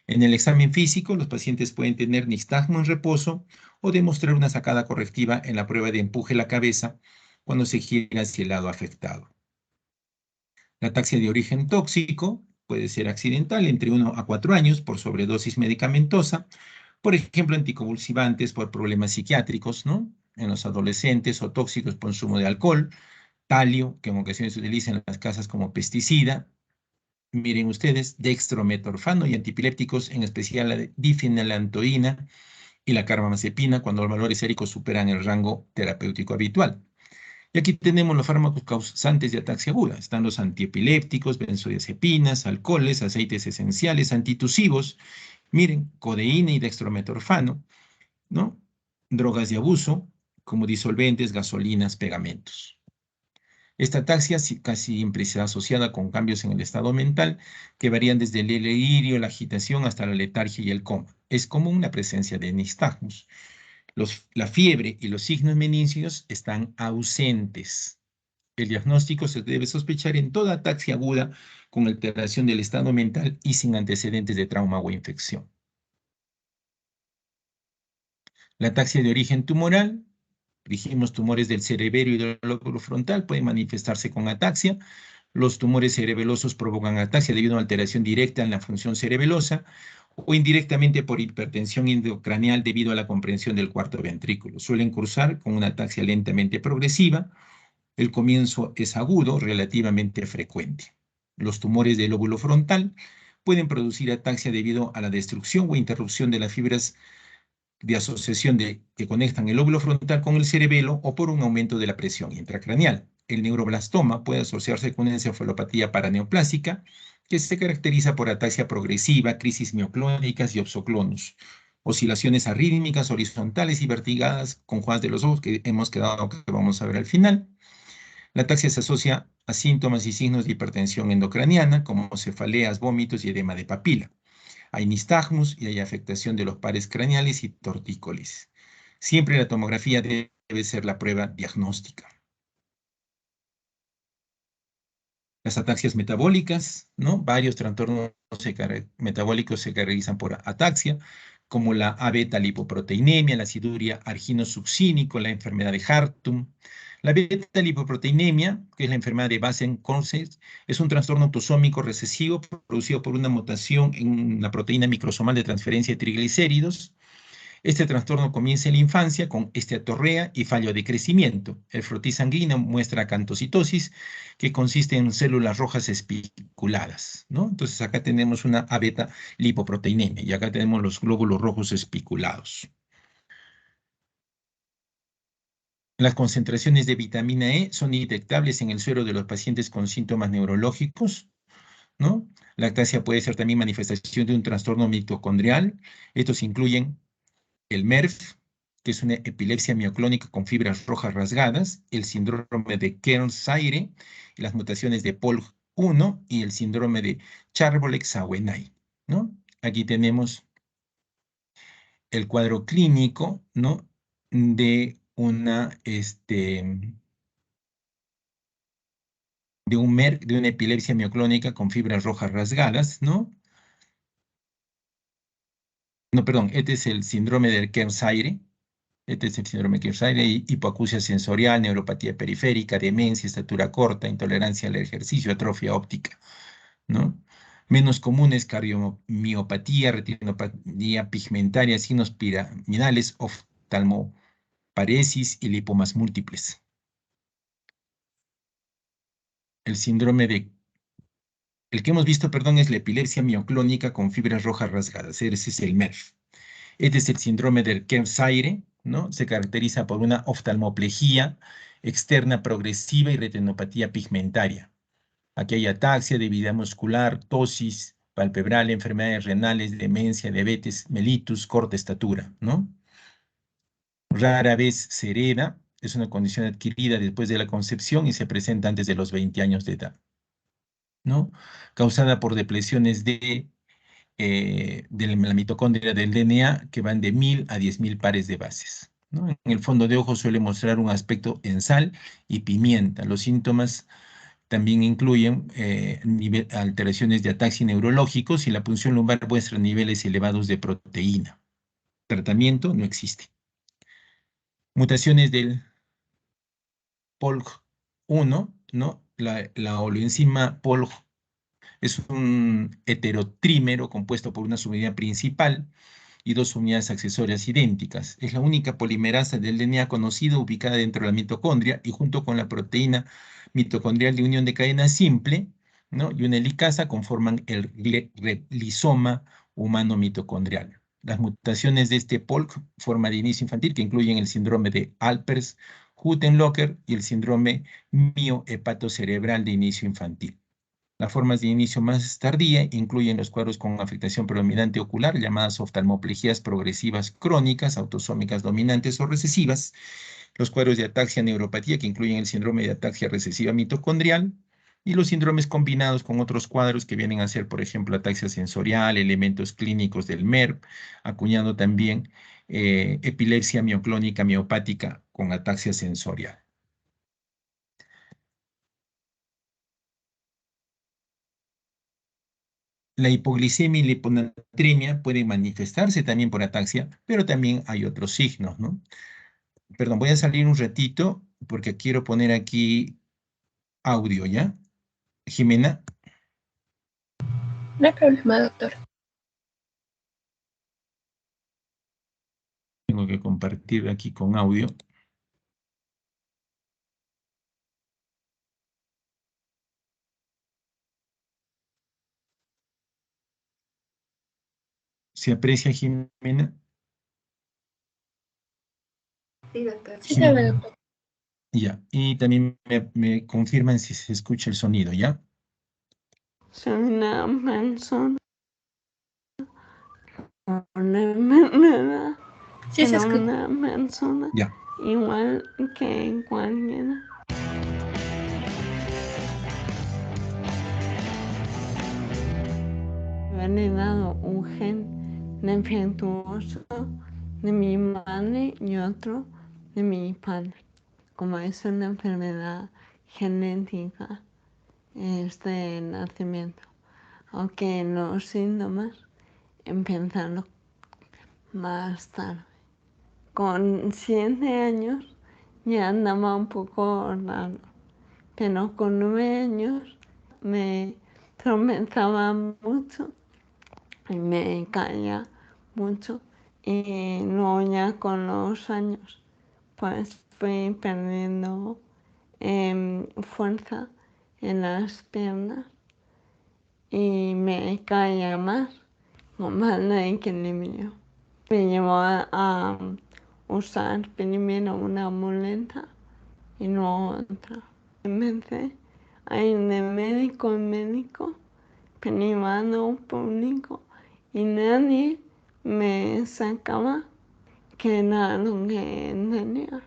Speaker 1: En el examen físico, los pacientes pueden tener nistagmo en reposo o demostrar una sacada correctiva en la prueba de empuje a la cabeza cuando se gira hacia el lado afectado. La ataxia de origen tóxico puede ser accidental entre 1 a 4 años por sobredosis medicamentosa, por ejemplo, anticonvulsivantes por problemas psiquiátricos, ¿no? En los adolescentes o tóxicos por consumo de alcohol, talio, que en ocasiones se utiliza en las casas como pesticida. Miren ustedes, dextrometorfano y antipilépticos, en especial la difenilantoína y la carbamazepina, cuando los valores séricos superan el rango terapéutico habitual. Y aquí tenemos los fármacos causantes de ataxia aguda. Están los antiepilépticos, benzodiazepinas, alcoholes, aceites esenciales, antitusivos. Miren, codeína y dextrometorfano, ¿no? Drogas de abuso, como disolventes, gasolinas, pegamentos. Esta ataxia casi siempre está asociada con cambios en el estado mental que varían desde el delirio, la agitación, hasta la letargia y el coma. Es común la presencia de nistagmus. La fiebre y los signos menicios están ausentes. El diagnóstico se debe sospechar en toda ataxia aguda con alteración del estado mental y sin antecedentes de trauma o infección. La ataxia de origen tumoral, dijimos tumores del cerebelo y del lóbulo frontal, pueden manifestarse con ataxia. Los tumores cerebelosos provocan ataxia debido a una alteración directa en la función cerebelosa o indirectamente por hipertensión intracraneal debido a la comprensión del cuarto ventrículo. Suelen cursar con una ataxia lentamente progresiva. El comienzo es agudo, relativamente frecuente. Los tumores del lóbulo frontal pueden producir ataxia debido a la destrucción o interrupción de las fibras de asociación que conectan el lóbulo frontal con el cerebelo o por un aumento de la presión intracraneal. El neuroblastoma puede asociarse con una encefalopatía paraneoplásica que se caracteriza por ataxia progresiva, crisis mioclónicas y opsoclonus, oscilaciones arrítmicas horizontales y vertigadas con jugadas de los ojos que hemos quedado que vamos a ver al final. La ataxia se asocia a síntomas y signos de hipertensión endocraniana como cefaleas, vómitos y edema de papila. Hay nistagmus y hay afectación de los pares craneales y tortícolis. Siempre la tomografía debe ser la prueba diagnóstica. Las ataxias metabólicas, ¿no? Varios trastornos metabólicos se caracterizan por ataxia, como la A-beta-lipoproteinemia, la aciduria arginosuccínico, la enfermedad de Hartung. La beta-lipoproteinemia, que es la enfermedad de Basen-Conses, es un trastorno autosómico recesivo producido por una mutación en la proteína microsomal de transferencia de triglicéridos. Este trastorno comienza en la infancia con esteatorrea y fallo de crecimiento. El frotis sanguíneo muestra acantocitosis, que consiste en células rojas espiculadas, ¿no? Entonces acá tenemos una A-beta lipoproteinemia y acá tenemos los glóbulos rojos espiculados. Las concentraciones de vitamina E son detectables en el suero de los pacientes con síntomas neurológicos, ¿no? La ataxia puede ser también manifestación de un trastorno mitocondrial. Estos incluyen el MERF, que es una epilepsia mioclónica con fibras rojas rasgadas, el síndrome de Kearns-Sayre, las mutaciones de POLG1 y el síndrome de Charbolek-Sawenay, ¿no? Aquí tenemos el cuadro clínico, ¿no? De una, de un MERF, de una epilepsia mioclónica con fibras rojas rasgadas, ¿no? No, perdón, este es el síndrome de Kearns-Sayre. Este es el síndrome de Kearns-Sayre, hipoacusia sensorial, neuropatía periférica, demencia, estatura corta, intolerancia al ejercicio, atrofia óptica, ¿no? Menos comunes, cardiomiopatía, retinopatía pigmentaria, signos piramidales, oftalmoparesis y lipomas múltiples. El síndrome de El que hemos visto, perdón, es la epilepsia mioclónica con fibras rojas rasgadas. Ese es el MERF. Este es el síndrome del Kearns-Sayre, ¿no? Se caracteriza por una oftalmoplegia externa progresiva y retinopatía pigmentaria. Aquí hay ataxia, debilidad muscular, tosis palpebral, enfermedades renales, demencia, diabetes, mellitus, corta estatura, ¿no? Rara vez se hereda, es una condición adquirida después de la concepción y se presenta antes de los 20 años de edad, ¿no? Causada por depleciones de la mitocondria del DNA que van de 1000 a 10.000 pares de bases, ¿no? En el fondo de ojo suele mostrar un aspecto en sal y pimienta. Los síntomas también incluyen alteraciones de ataxia neurológicos y la punción lumbar muestra niveles elevados de proteína. Tratamiento no existe. Mutaciones del POLG1, ¿no? La oleoenzima POLG es un heterotrímero compuesto por una subunidad principal y dos unidades accesorias idénticas. Es la única polimerasa del DNA conocida ubicada dentro de la mitocondria y junto con la proteína mitocondrial de unión de cadena simple, ¿no? Y una helicasa conforman el rizoma humano mitocondrial. Las mutaciones de este POLC, forma de inicio infantil, que incluyen el síndrome de Alpers-Huttenlocher y el síndrome miohepatocerebral de inicio infantil. Las formas de inicio más tardía incluyen los cuadros con afectación predominante ocular, llamadas oftalmoplegias progresivas crónicas, autosómicas dominantes o recesivas, los cuadros de ataxia neuropatía, que incluyen el síndrome de ataxia recesiva mitocondrial, y los síndromes combinados con otros cuadros que vienen a ser, por ejemplo, ataxia sensorial, elementos clínicos del MERP, acuñando también epilepsia mioclónica miopática con ataxia sensorial. La hipoglicemia y la hiponatremia pueden manifestarse también por ataxia, pero también hay otros signos, ¿no? Perdón, voy a salir un ratito porque quiero poner aquí audio, ¿ya? Jimena,
Speaker 3: No hay problema, doctor.
Speaker 1: tengo que compartir aquí con audio. ¿Se aprecia, Jimena?
Speaker 2: Sí, doctor.
Speaker 3: Sí, se ve,
Speaker 1: Jimena.
Speaker 3: doctor.
Speaker 1: Ya, y también me confirman si se escucha el sonido, ¿ya?
Speaker 4: Soy una persona con enfermedad,
Speaker 3: Sí, se
Speaker 4: pero
Speaker 3: escucha.
Speaker 4: una persona
Speaker 1: Ya.
Speaker 4: igual que cualquiera. Me han heredado un gen defectuoso de mi madre y otro de mi padre. Como es una enfermedad genética, es de nacimiento, aunque los síntomas empiezan más tarde. Con 7 años ya andaba un poco raro, pero con 9 años me tropezaba mucho y me caía mucho. Y luego ya con los años pues fui perdiendo fuerza en las piernas y me caía más con mal equilibrio. Me llevó a usar primero una muleta y luego otra. Empecé a ir de médico en médico, privado, público, y nadie me sacaba que era lo que tenía.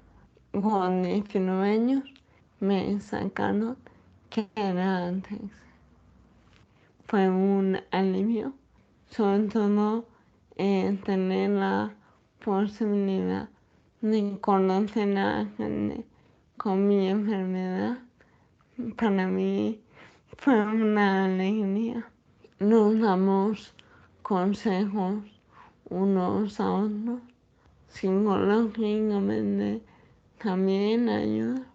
Speaker 4: Con 19 años me sacaron que era antes. Fue un alivio, sobre todo tener la posibilidad de conocer a gente con mi enfermedad. Para mí fue una alegría. Nos damos consejos unos a otros. Psicológicamente también ayuda.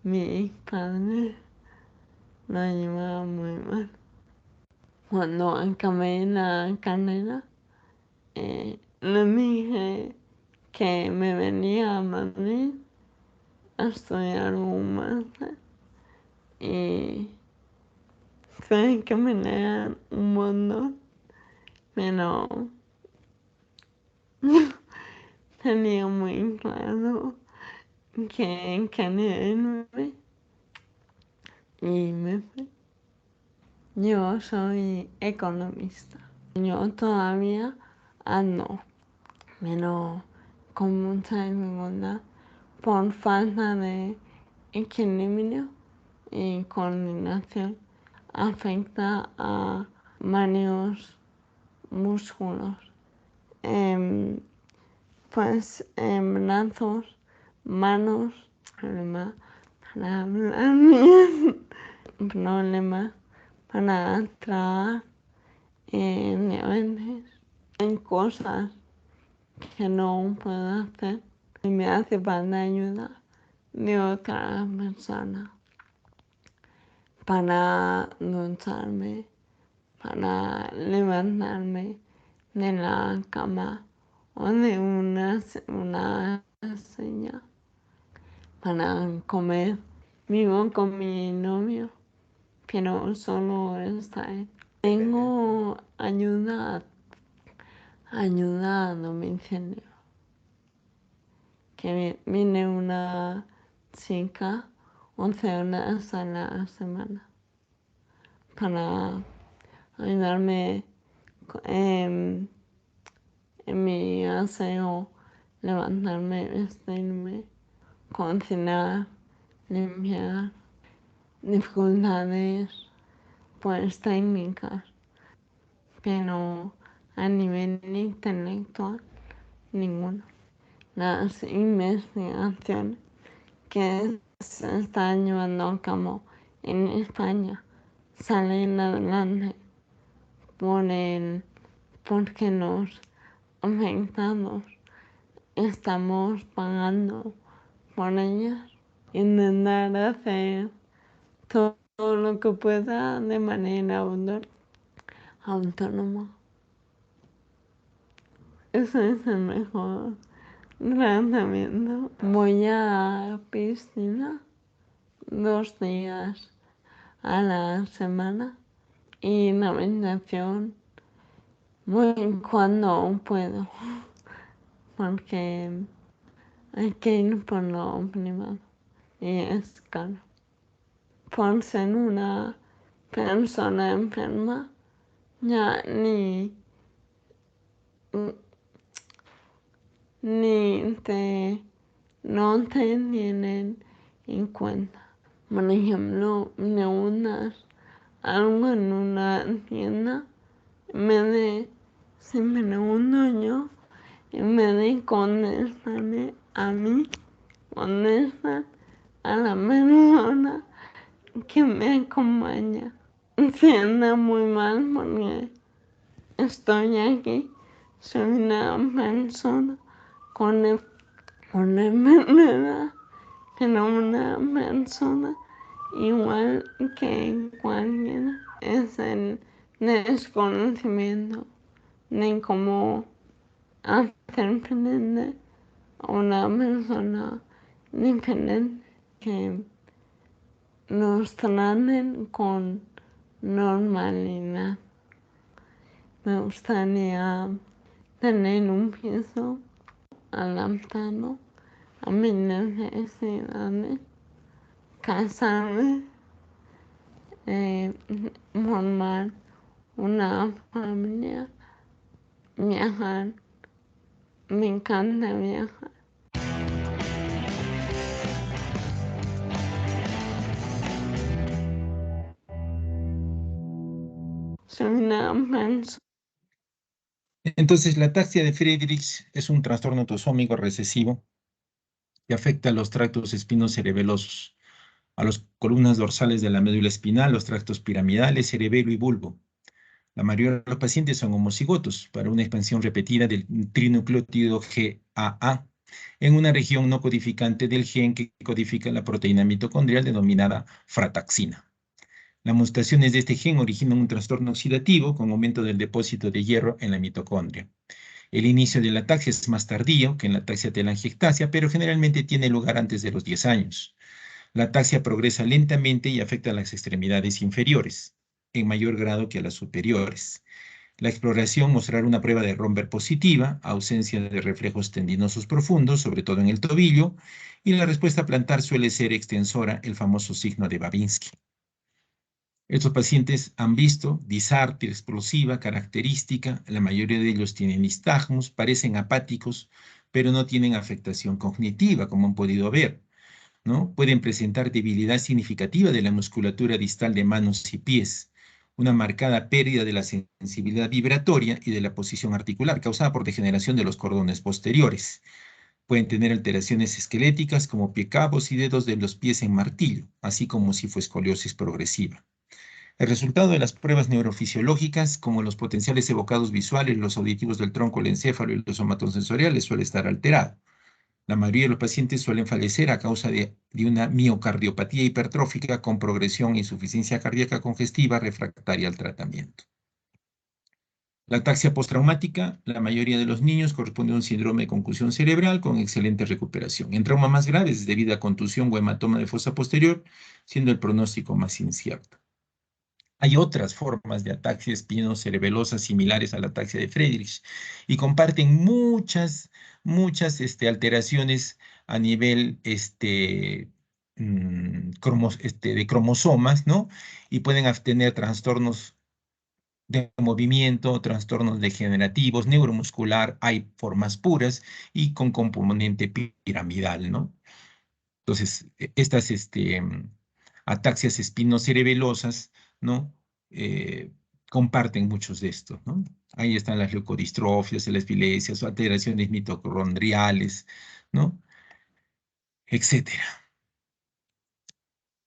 Speaker 4: Mi padre lo llevaba muy mal. Cuando acabé la carrera, le dije que me venía a Madrid a estudiar un máster y sé que me lean un montón, pero tenía muy claro que quería irme y me fui. Yo soy economista. Yo todavía ando, pero con mucha dificultad por falta de equilibrio y coordinación. Afecta a varios músculos, pues brazos, manos, problemas para hablar bien, problemas para trabajar, diabetes. Hay cosas que no puedo hacer y me hace falta ayuda de otra persona para ducharme, para levantarme de la cama o de una silla, para comer. Vivo con mi novio, pero solo está él. Tengo ayuda a domicilio, que viene una chica 11 horas a la semana para ayudarme en mi aseo, levantarme, vestirme, cocinar, limpiar, dificultades pues técnicas, pero a nivel intelectual ninguna. Las investigaciones que se están llevando a cabo en España salen adelante porque los afectados estamos pagando por ellas. Intentar hacer todo lo que pueda de manera autónoma. Ese es el mejor tratamiento. Voy a piscina 2 días a la semana y la meditación voy cuando puedo, porque hay que ir por lo privado y es caro. Por ser una persona enferma, ya no te tienen en cuenta. Por ejemplo, me untas algo en una tienda, si me pregunto yo, en vez de contestarme a mí, contestan a la persona que me acompaña. Siento muy mal porque estoy aquí, soy una persona con enfermedad, pero una persona igual que cualquiera. Es el desconocimiento de cómo hacer frente a una persona diferente, que nos traten con normalidad. Me gustaría tener un piso adaptado a mis necesidades, casarme, formar una familia, viajar. Me encanta viajar. Soy una persona.
Speaker 1: Entonces, la ataxia de Friedrich es un trastorno autosómico recesivo que afecta a los tractos espinocerebelosos, a las columnas dorsales de la médula espinal, los tractos piramidales, cerebelo y bulbo. La mayoría de los pacientes son homocigotos para una expansión repetida del trinucleótido GAA en una región no codificante del gen que codifica la proteína mitocondrial denominada frataxina. Las mutaciones de este gen originan un trastorno oxidativo con aumento del depósito de hierro en la mitocondria. El inicio de la ataxia es más tardío que en la ataxia telangiectasia, pero generalmente tiene lugar antes de los 10 años. La ataxia progresa lentamente y afecta a las extremidades inferiores, en mayor grado que a las superiores. La exploración mostrará una prueba de Romberg positiva, ausencia de reflejos tendinosos profundos, sobre todo en el tobillo, y la respuesta plantar suele ser extensora, el famoso signo de Babinski. Estos pacientes han visto disartria explosiva característica, la mayoría de ellos tienen nistagmus, parecen apáticos, pero no tienen afectación cognitiva, como han podido ver, ¿no? Pueden presentar debilidad significativa de la musculatura distal de manos y pies, una marcada pérdida de la sensibilidad vibratoria y de la posición articular, causada por degeneración de los cordones posteriores. Pueden tener alteraciones esqueléticas como piecabos y dedos de los pies en martillo, así como si fue escoliosis progresiva. El resultado de las pruebas neurofisiológicas, como los potenciales evocados visuales, los auditivos del tronco, el encéfalo y los somatosensoriales, suele estar alterado. La mayoría de los pacientes suelen fallecer a causa de una miocardiopatía hipertrófica con progresión e insuficiencia cardíaca congestiva refractaria al tratamiento. La ataxia postraumática, la mayoría de los niños corresponde a un síndrome de concusión cerebral con excelente recuperación. En traumas más graves, debido a contusión o hematoma de fosa posterior, siendo el pronóstico más incierto. Hay otras formas de ataxia espinocerebelosa similares a la ataxia de Friedreich y comparten muchas alteraciones a nivel de cromosomas, ¿no? Y pueden tener trastornos de movimiento, trastornos degenerativos, neuromuscular, hay formas puras y con componente piramidal, ¿no? Entonces, estas ataxias espinocerebelosas, ¿no? Eh, comparten muchos de estos, ¿no? Ahí están las leucodistrofias, las epilesias, alteraciones mitocondriales, ¿no? Etcétera.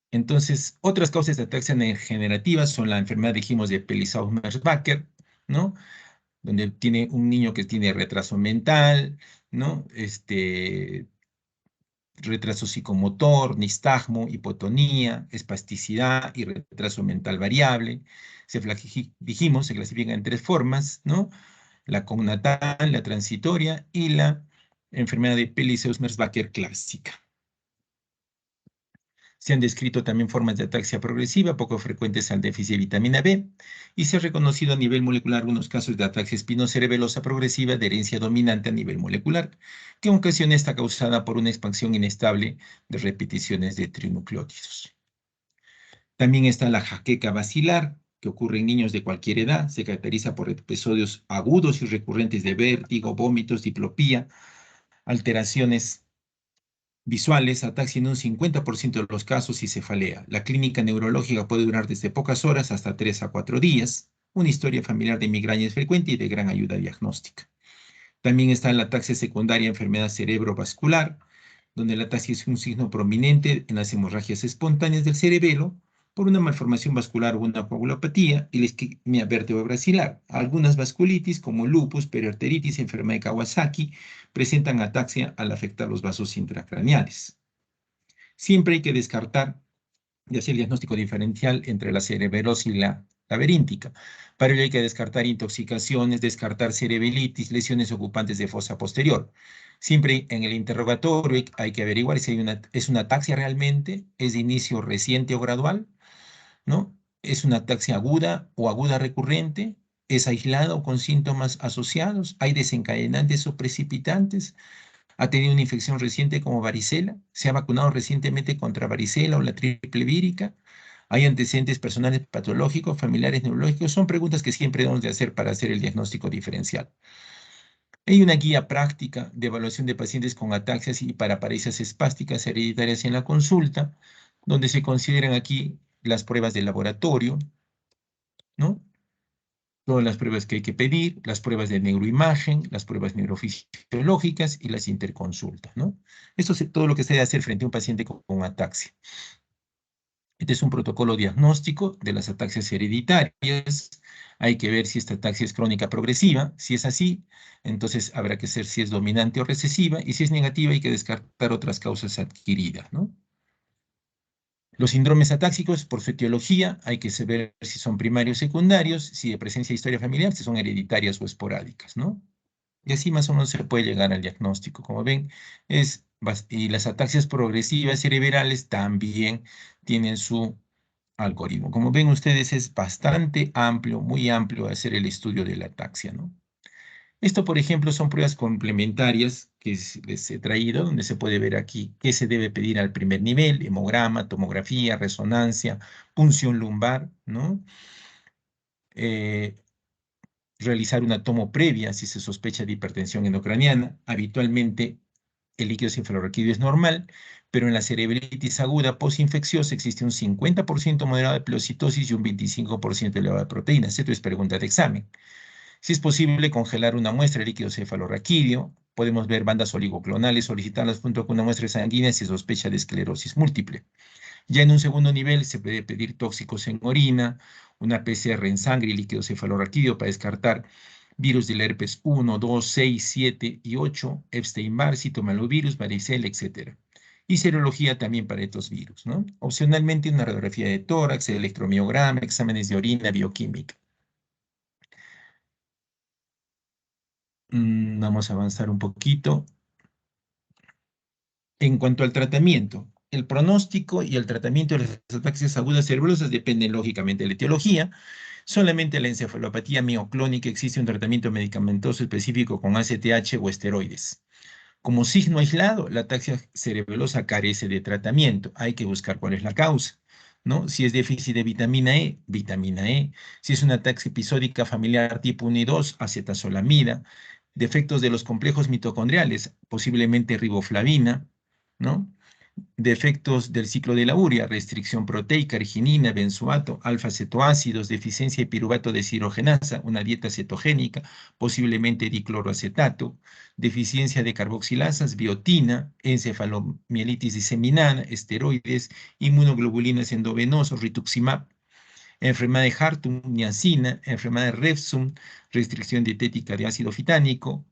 Speaker 1: Entonces, otras causas de ataxia degenerativa son la enfermedad, dijimos, de Pelizaeus-Merzbacher, ¿no? Donde tiene un niño que tiene retraso mental, ¿no? Retraso psicomotor, nistagmo, hipotonía, espasticidad y retraso mental variable. Dijimos, se clasifican en tres formas, ¿no? La cognatal, la transitoria y la enfermedad de Pelizaeus-Merzbacher clásica. Se han descrito también formas de ataxia progresiva poco frecuentes al déficit de vitamina B y se ha reconocido a nivel molecular algunos casos de ataxia espinocerebelosa progresiva de herencia dominante a nivel molecular, que en ocasiones está causada por una expansión inestable de repeticiones de trinucleótidos. También está la jaqueca basilar, que ocurre en niños de cualquier edad, se caracteriza por episodios agudos y recurrentes de vértigo, vómitos, diplopía, alteraciones visuales, ataxia en un 50% de los casos y cefalea. La clínica neurológica puede durar desde pocas horas hasta 3 a 4 días. Una historia familiar de migraña es frecuente y de gran ayuda diagnóstica. También está la ataxia secundaria, enfermedad cerebrovascular, donde la ataxia es un signo prominente en las hemorragias espontáneas del cerebelo por una malformación vascular o una coagulopatía y la isquemia vertebrobasilar. Algunas vasculitis, como lupus, periarteritis, enfermedad de Kawasaki, presentan ataxia al afectar los vasos intracraneales. Siempre hay que descartar y hacer el diagnóstico diferencial entre la cerebelosis y la laberíntica. Para ello hay que descartar intoxicaciones, descartar cerebelitis, lesiones ocupantes de fosa posterior. Siempre en el interrogatorio hay que averiguar si es una ataxia realmente, es de inicio reciente o gradual, ¿no? ¿Es una ataxia aguda o aguda recurrente? ¿Es aislada o con síntomas asociados? ¿Hay desencadenantes o precipitantes? ¿Ha tenido una infección reciente como varicela? ¿Se ha vacunado recientemente contra varicela o la triple vírica? ¿Hay antecedentes personales patológicos, familiares neurológicos? Son preguntas que siempre debemos de hacer para hacer el diagnóstico diferencial. Hay una guía práctica de evaluación de pacientes con ataxias y paraparesias espásticas hereditarias en la consulta, donde se consideran aquí las pruebas de laboratorio, ¿no? Todas las pruebas que hay que pedir, las pruebas de neuroimagen, las pruebas neurofisiológicas y las interconsultas, ¿no? Esto es todo lo que se debe hacer frente a un paciente con ataxia. Este es un protocolo diagnóstico de las ataxias hereditarias. Hay que ver si esta ataxia es crónica progresiva. Si es así, entonces habrá que ver si es dominante o recesiva. Y si es negativa, hay que descartar otras causas adquiridas, ¿no? Los síndromes atáxicos, por su etiología, hay que saber si son primarios o secundarios, si de presencia de historia familiar, si son hereditarias o esporádicas, ¿no? Y así más o menos se puede llegar al diagnóstico. Como ven, y las ataxias progresivas cerebrales también tienen su algoritmo. Como ven ustedes, es bastante amplio, muy amplio hacer el estudio de la ataxia, ¿no? Esto, por ejemplo, son pruebas complementarias que les he traído, donde se puede ver aquí qué se debe pedir al primer nivel: hemograma, tomografía, resonancia, punción lumbar, ¿no? Realizar una tomo previa si se sospecha de hipertensión endocraniana. Habitualmente el líquido cefalorraquídeo es normal, pero en la cerebritis aguda postinfecciosa existe un 50% moderado de pleocitosis y un 25% elevado de proteínas. Esto es pregunta de examen. Si es posible congelar una muestra de líquido cefalorraquídeo, podemos ver bandas oligoclonales, solicitarlas junto con una muestra sanguínea si sospecha de esclerosis múltiple. Ya en un segundo nivel se puede pedir tóxicos en orina, una PCR en sangre y líquido cefalorraquídeo para descartar virus del herpes 1, 2, 6, 7 y 8, Epstein-Barr, citomegalovirus, varicela, etc. Y serología también para estos virus, ¿no? Opcionalmente una radiografía de tórax, electromiograma, exámenes de orina, bioquímica. Vamos a avanzar un poquito. En cuanto al tratamiento, el pronóstico y el tratamiento de las ataxias agudas cerebrosas dependen lógicamente de la etiología. Solamente la encefalopatía mioclónica existe un tratamiento medicamentoso específico con ACTH o esteroides. Como signo aislado, la ataxia cerebelosa carece de tratamiento. Hay que buscar cuál es la causa, ¿no? Si es déficit de vitamina E, vitamina E. Si es una ataxia episódica familiar tipo 1 y 2, acetazolamida. Defectos de los complejos mitocondriales, posiblemente riboflavina, ¿no? Defectos del ciclo de la urea, restricción proteica, arginina, benzoato, alfa-cetoácidos, deficiencia de piruvato deshidrogenasa, una dieta cetogénica, posiblemente dicloroacetato, deficiencia de carboxilasas, biotina, encefalomielitis diseminada, esteroides, inmunoglobulinas endovenosas, rituximab, enfermedad de Hartung, niacina, enfermedad de Refsum, restricción dietética de ácido fitánico,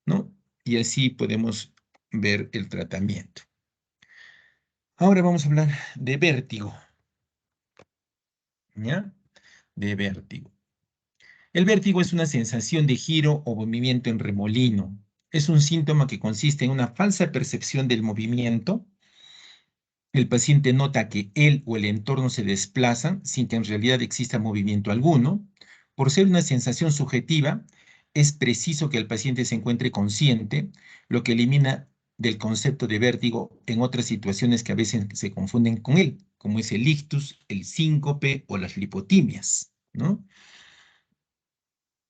Speaker 1: ¿no? Y así podemos ver el tratamiento. Ahora vamos a hablar de vértigo, ¿ya? De vértigo. El vértigo es una sensación de giro o movimiento en remolino. Es un síntoma que consiste en una falsa percepción del movimiento. El paciente nota que él o el entorno se desplazan sin que en realidad exista movimiento alguno. Por ser una sensación subjetiva, es preciso que el paciente se encuentre consciente, lo que elimina del concepto de vértigo en otras situaciones que a veces se confunden con él, como es el ictus, el síncope o las lipotimias, ¿no?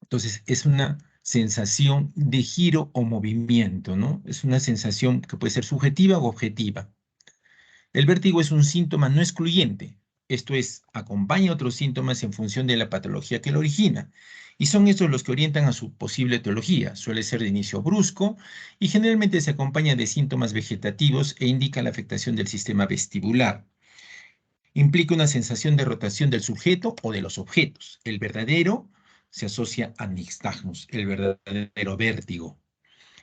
Speaker 1: Entonces, es una sensación de giro o movimiento, ¿no? Es una sensación que puede ser subjetiva o objetiva. El vértigo es un síntoma no excluyente, esto es, acompaña otros síntomas en función de la patología que lo origina, y son estos los que orientan a su posible etiología. Suele ser de inicio brusco y generalmente se acompaña de síntomas vegetativos e indica la afectación del sistema vestibular. Implica una sensación de rotación del sujeto o de los objetos. El verdadero se asocia a nixtagmus, el verdadero vértigo.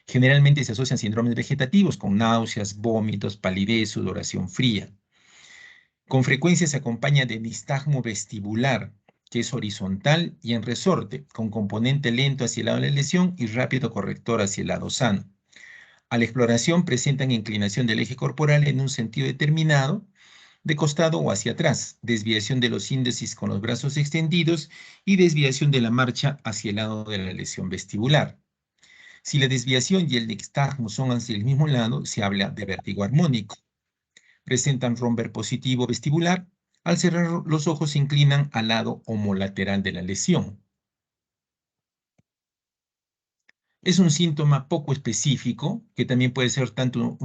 Speaker 1: Generalmente se asocian síndromes vegetativos con náuseas, vómitos, palidez, sudoración fría. Con frecuencia se acompaña de nistagmo vestibular, que es horizontal y en resorte, con componente lento hacia el lado de la lesión y rápido corrector hacia el lado sano. A la exploración presentan inclinación del eje corporal en un sentido determinado, de costado o hacia atrás, desviación de los índices con los brazos extendidos y desviación de la marcha hacia el lado de la lesión vestibular. Si la desviación y el nistagmo son hacia el mismo lado, se habla de vértigo armónico. Presentan romper positivo vestibular. Al cerrar los ojos se inclinan al lado homolateral de la lesión. Es un síntoma poco específico, que también puede ser tanto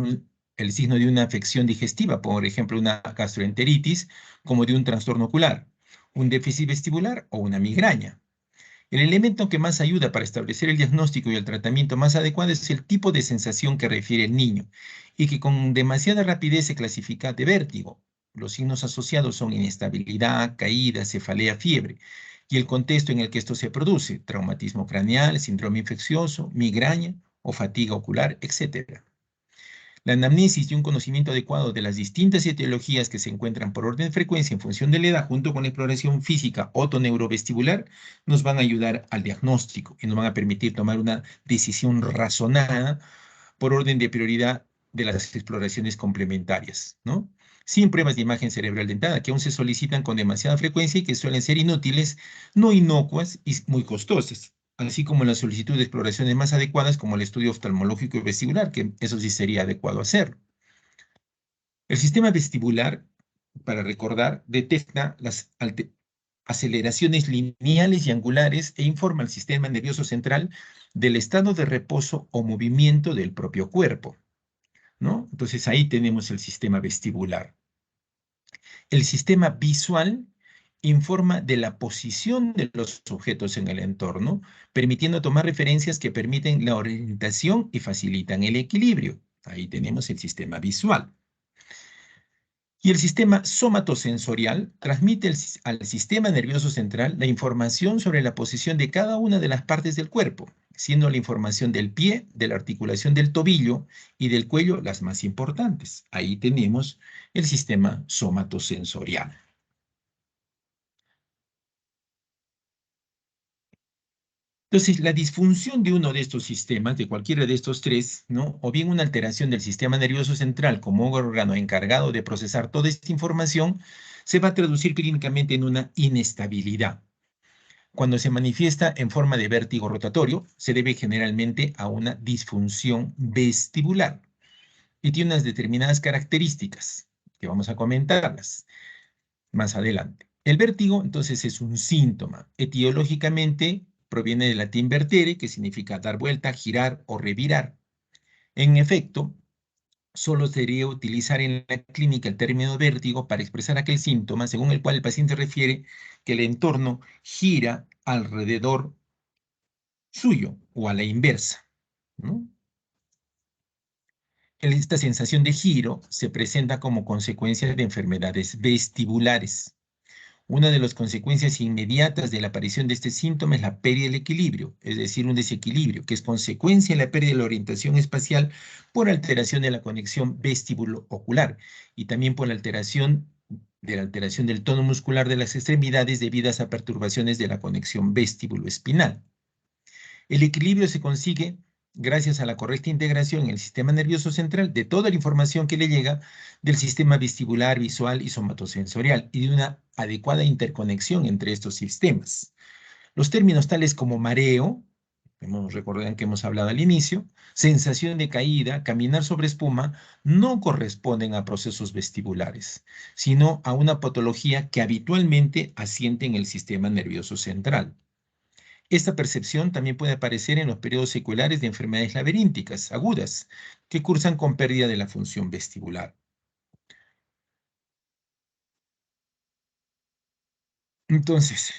Speaker 1: el signo de una afección digestiva, por ejemplo, una gastroenteritis, como de un trastorno ocular, un déficit vestibular o una migraña. El elemento que más ayuda para establecer el diagnóstico y el tratamiento más adecuado es el tipo de sensación que refiere el niño y que con demasiada rapidez se clasifica de vértigo. Los signos asociados son inestabilidad, caída, cefalea, fiebre y el contexto en el que esto se produce: traumatismo craneal, síndrome infeccioso, migraña o fatiga ocular, etc. La anamnesis y un conocimiento adecuado de las distintas etiologías que se encuentran por orden de frecuencia en función de la edad, junto con la exploración física otoneurovestibular, nos van a ayudar al diagnóstico y nos van a permitir tomar una decisión razonada por orden de prioridad de las exploraciones complementarias, ¿no? sin pruebas de imagen cerebral dentada, que aún se solicitan con demasiada frecuencia y que suelen ser inútiles, no inocuas y muy costosas, así como la solicitud de exploraciones más adecuadas como el estudio oftalmológico y vestibular, que eso sí sería adecuado hacerlo. El sistema vestibular, para recordar, detecta las aceleraciones lineales y angulares e informa al sistema nervioso central del estado de reposo o movimiento del propio cuerpo, ¿no? Entonces ahí tenemos el sistema vestibular. El sistema visual informa de la posición de los objetos en el entorno, permitiendo tomar referencias que permiten la orientación y facilitan el equilibrio. Ahí tenemos el sistema visual. Y el sistema somatosensorial transmite al sistema nervioso central la información sobre la posición de cada una de las partes del cuerpo, siendo la información del pie, de la articulación del tobillo y del cuello las más importantes. Ahí tenemos el sistema somatosensorial. Entonces, la disfunción de uno de estos sistemas, de cualquiera de estos tres, ¿no? O bien una alteración del sistema nervioso central como órgano encargado de procesar toda esta información, se va a traducir clínicamente en una inestabilidad. Cuando se manifiesta en forma de vértigo rotatorio, se debe generalmente a una disfunción vestibular y tiene unas determinadas características que vamos a comentarlas más adelante. El vértigo, entonces, es un síntoma. Etiológicamente, proviene del latín vertere, que significa dar vuelta, girar o revirar. En efecto, solo sería utilizar en la clínica el término vértigo para expresar aquel síntoma según el cual el paciente refiere que el entorno gira alrededor suyo o a la inversa, ¿no? Esta sensación de giro se presenta como consecuencia de enfermedades vestibulares. Una de las consecuencias inmediatas de la aparición de este síntoma es la pérdida del equilibrio, es decir, un desequilibrio, que es consecuencia de la pérdida de la orientación espacial por alteración de la conexión vestíbulo-ocular y también por la alteración del tono muscular de las extremidades debidas a perturbaciones de la conexión vestíbulo-espinal. El equilibrio se consigue gracias a la correcta integración en el sistema nervioso central de toda la información que le llega del sistema vestibular, visual y somatosensorial y de una adecuada interconexión entre estos sistemas. Los términos tales como mareo, recuerden que hemos hablado al inicio, sensación de caída, caminar sobre espuma, no corresponden a procesos vestibulares, sino a una patología que habitualmente asiente en el sistema nervioso central. Esta percepción también puede aparecer en los periodos seculares de enfermedades laberínticas agudas, que cursan con pérdida de la función vestibular. Entonces,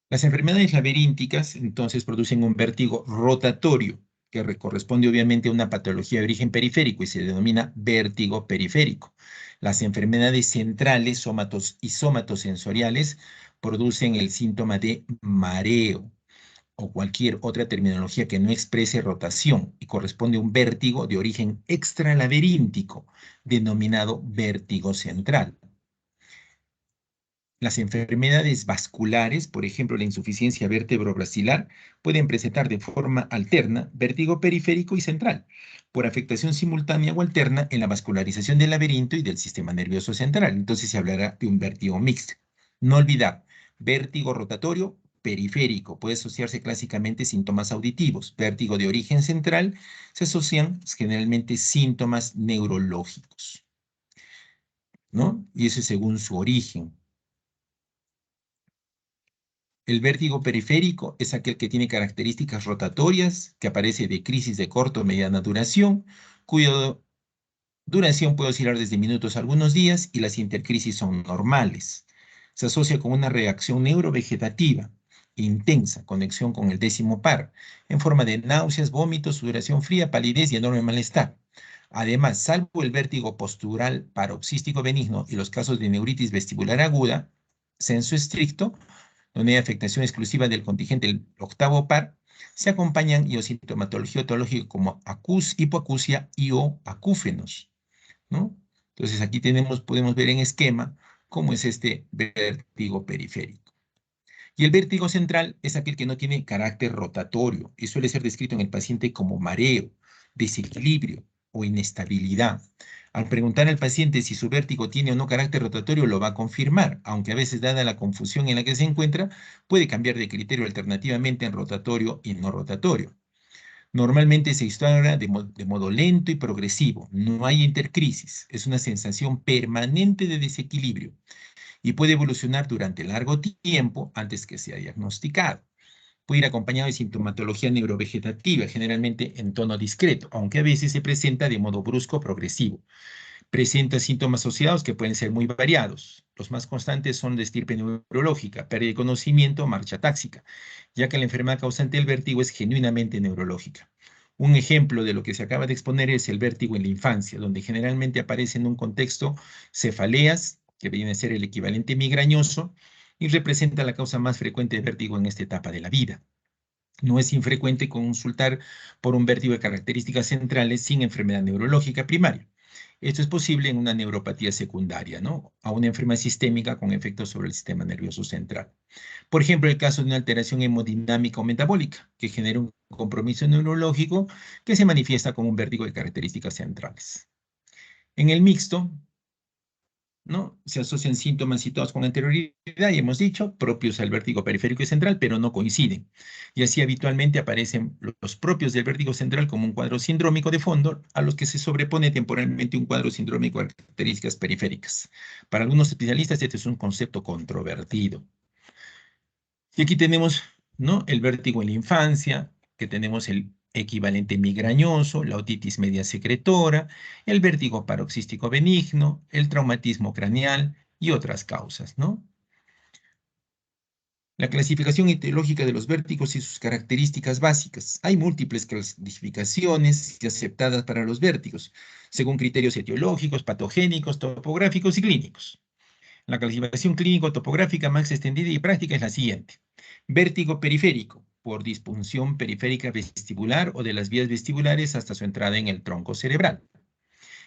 Speaker 1: las enfermedades laberínticas entonces producen un vértigo rotatorio, que corresponde obviamente a una patología de origen periférico y se denomina vértigo periférico. Las enfermedades centrales y somatosensoriales producen el síntoma de mareo o cualquier otra terminología que no exprese rotación y corresponde a un vértigo de origen extralaberíntico, denominado vértigo central. Las enfermedades vasculares, por ejemplo, la insuficiencia vértebro-basilar, pueden presentar de forma alterna vértigo periférico y central, por afectación simultánea o alterna en la vascularización del laberinto y del sistema nervioso central. Entonces se hablará de un vértigo mixto. No olvidar, vértigo rotatorio periférico puede asociarse clásicamente síntomas auditivos. Vértigo de origen central se asocian generalmente síntomas neurológicos, ¿no? Y eso es según su origen. El vértigo periférico es aquel que tiene características rotatorias, que aparece de crisis de corta o mediana duración, cuya duración puede oscilar desde minutos a algunos días y las intercrisis son normales. Se asocia con una reacción neurovegetativa intensa, conexión con el décimo par, en forma de náuseas, vómitos, sudoración fría, palidez y enorme malestar. Además, salvo el vértigo postural paroxístico benigno y los casos de neuritis vestibular aguda, sensu estricto, donde hay afectación exclusiva del contingente del octavo par, se acompañan y sintomatología otológica como hipoacusia y o acúfenos, ¿no? Entonces aquí podemos ver en esquema cómo es este vértigo periférico. Y el vértigo central es aquel que no tiene carácter rotatorio y suele ser descrito en el paciente como mareo, desequilibrio o inestabilidad. Al preguntar al paciente si su vértigo tiene o no carácter rotatorio, lo va a confirmar, aunque a veces, dada la confusión en la que se encuentra, puede cambiar de criterio alternativamente en rotatorio y no rotatorio. Normalmente se instala de modo lento y progresivo, no hay intercrisis, es una sensación permanente de desequilibrio y puede evolucionar durante largo tiempo antes que sea diagnosticado. Puede ir acompañado de sintomatología neurovegetativa, generalmente en tono discreto, aunque a veces se presenta de modo brusco progresivo. Presenta síntomas asociados que pueden ser muy variados. Los más constantes son de estirpe neurológica, pérdida de conocimiento, marcha táxica, ya que la enfermedad causante del vértigo es genuinamente neurológica. Un ejemplo de lo que se acaba de exponer es el vértigo en la infancia, donde generalmente aparece en un contexto cefaleas, que viene a ser el equivalente migrañoso, y representa la causa más frecuente de vértigo en esta etapa de la vida. No es infrecuente consultar por un vértigo de características centrales sin enfermedad neurológica primaria. Esto es posible en una neuropatía secundaria, ¿no? A una enfermedad sistémica con efectos sobre el sistema nervioso central. Por ejemplo, el caso de una alteración hemodinámica o metabólica que genera un compromiso neurológico que se manifiesta como un vértigo de características centrales. En el mixto, ¿no? Se asocian síntomas citados con anterioridad, y hemos dicho, propios al vértigo periférico y central, pero no coinciden. Y así habitualmente aparecen los propios del vértigo central como un cuadro sindrómico de fondo, a los que se sobrepone temporalmente un cuadro sindrómico de características periféricas. Para algunos especialistas este es un concepto controvertido. Y aquí tenemos, ¿no?, el vértigo en la infancia, que tenemos el equivalente migrañoso, la otitis media secretora, el vértigo paroxístico benigno, el traumatismo craneal y otras causas, ¿no? La clasificación etiológica de los vértigos y sus características básicas. Hay múltiples clasificaciones aceptadas para los vértigos, según criterios etiológicos, patogénicos, topográficos y clínicos. La clasificación clínico-topográfica más extendida y práctica es la siguiente. Vértigo periférico, por disfunción periférica vestibular o de las vías vestibulares hasta su entrada en el tronco cerebral.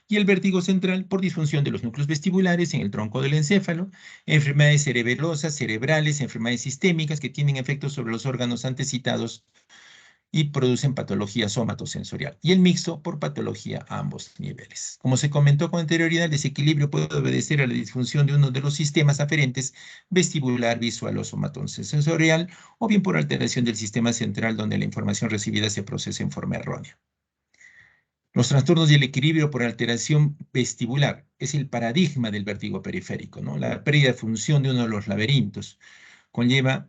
Speaker 1: Y el vértigo central, por disfunción de los núcleos vestibulares en el tronco del encéfalo, enfermedades cerebelosas, cerebrales, enfermedades sistémicas que tienen efectos sobre los órganos antes citados y producen patología somatosensorial. Y el mixto por patología a ambos niveles. Como se comentó con anterioridad, el desequilibrio puede obedecer a la disfunción de uno de los sistemas aferentes, vestibular, visual o somatosensorial, o bien por alteración del sistema central donde la información recibida se procesa en forma errónea. Los trastornos del equilibrio por alteración vestibular es el paradigma del vértigo periférico, ¿no? La pérdida de función de uno de los laberintos conlleva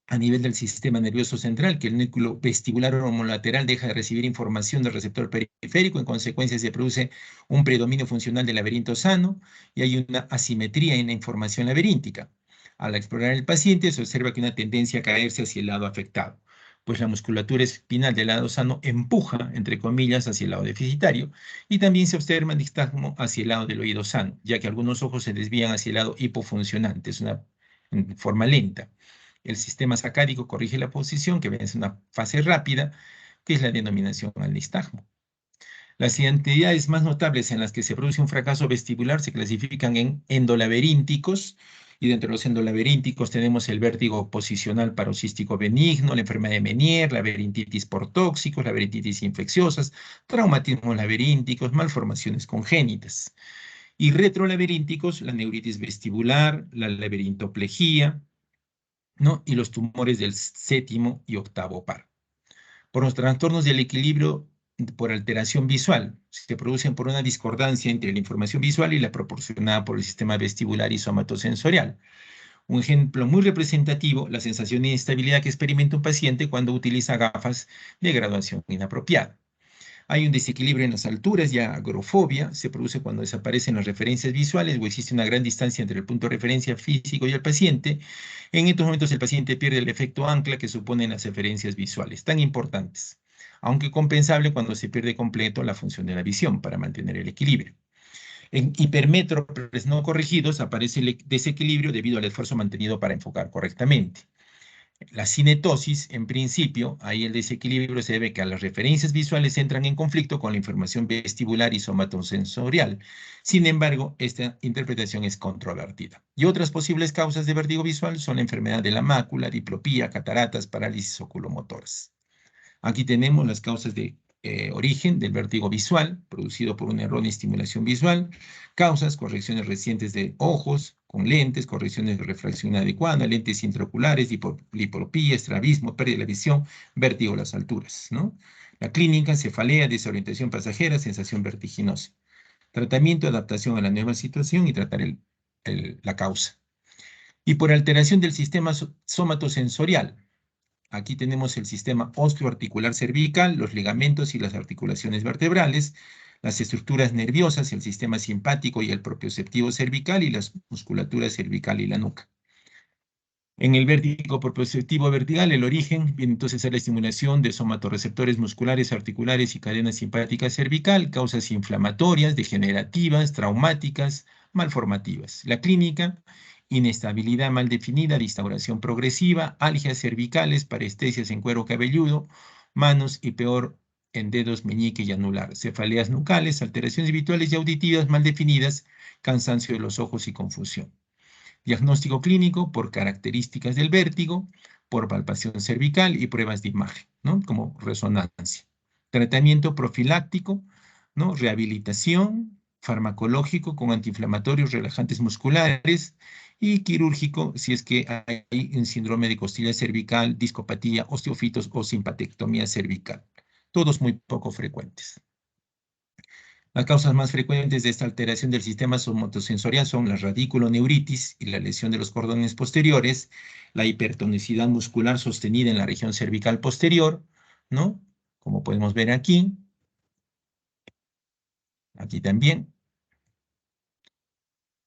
Speaker 1: a nivel del sistema nervioso central, que el núcleo vestibular homolateral deja de recibir información del receptor periférico, en consecuencia se produce un predominio funcional del laberinto sano y hay una asimetría en la información laberíntica. Al explorar el paciente se observa que una tendencia a caerse hacia el lado afectado, pues la musculatura espinal del lado sano empuja, entre comillas, hacia el lado deficitario, y también se observa nistagmo hacia el lado del oído sano, ya que algunos ojos se desvían hacia el lado hipofuncionante, es una forma lenta. El sistema sacádico corrige la posición, que es una fase rápida, que es la denominación al nistagmo. Las entidades más notables en las que se produce un fracaso vestibular se clasifican en endolaberínticos, y dentro de los endolaberínticos tenemos el vértigo posicional paroxístico benigno, la enfermedad de Menier, laberintitis por tóxicos, laberintitis infecciosas, traumatismos laberínticos, malformaciones congénitas. Y retrolaberínticos, la neuritis vestibular, la laberintoplegia, ¿no?, y los tumores del séptimo y octavo par. Por los trastornos del equilibrio por alteración visual, se producen por una discordancia entre la información visual y la proporcionada por el sistema vestibular y somatosensorial. Un ejemplo muy representativo, la sensación de inestabilidad que experimenta un paciente cuando utiliza gafas de graduación inapropiada. Hay un desequilibrio en las alturas y agrofobia, se produce cuando desaparecen las referencias visuales o existe una gran distancia entre el punto de referencia físico y el paciente. En estos momentos el paciente pierde el efecto ancla que suponen las referencias visuales, tan importantes, aunque compensable cuando se pierde completo la función de la visión para mantener el equilibrio. En hipermétropes no corregidos aparece el desequilibrio debido al esfuerzo mantenido para enfocar correctamente. La cinetosis, en principio, ahí el desequilibrio se debe que a las referencias visuales entran en conflicto con la información vestibular y somatosensorial. Sin embargo, esta interpretación es controvertida. Y otras posibles causas de vértigo visual son la enfermedad de la mácula, diplopía, cataratas, parálisis oculomotoras. Aquí tenemos las causas de origen del vértigo visual, producido por una errónea estimulación visual, causas, correcciones recientes de ojos, con lentes, correcciones de refracción inadecuada, lentes intraoculares, diplopía, estrabismo, pérdida de la visión, vértigo a las alturas, ¿no? La clínica, cefalea, desorientación pasajera, sensación vertiginosa. Tratamiento, adaptación a la nueva situación y tratar la causa. Y por alteración del sistema somatosensorial, aquí tenemos el sistema osteoarticular cervical, los ligamentos y las articulaciones vertebrales, las estructuras nerviosas, el sistema simpático y el propioceptivo cervical y las musculaturas cervical y la nuca. En el vértigo propioceptivo vertical, el origen viene entonces a la estimulación de somatorreceptores musculares, articulares y cadena simpática cervical, causas inflamatorias, degenerativas, traumáticas, malformativas. La clínica, inestabilidad mal definida, instauración progresiva, algias cervicales, parestesias en cuero cabelludo, manos y peor en dedos meñique y anular, cefaleas nucales, alteraciones visuales y auditivas mal definidas, cansancio de los ojos y confusión. Diagnóstico clínico por características del vértigo, por palpación cervical y pruebas de imagen, ¿no? Como resonancia. Tratamiento profiláctico, ¿no? Rehabilitación, farmacológico con antiinflamatorios, relajantes musculares y quirúrgico si es que hay un síndrome de costilla cervical, discopatía, osteofitos o simpatectomía cervical. Todos muy poco frecuentes. Las causas más frecuentes de esta alteración del sistema somatosensorial son la radiculoneuritis y la lesión de los cordones posteriores, la hipertonicidad muscular sostenida en la región cervical posterior, ¿no? Como podemos ver aquí también.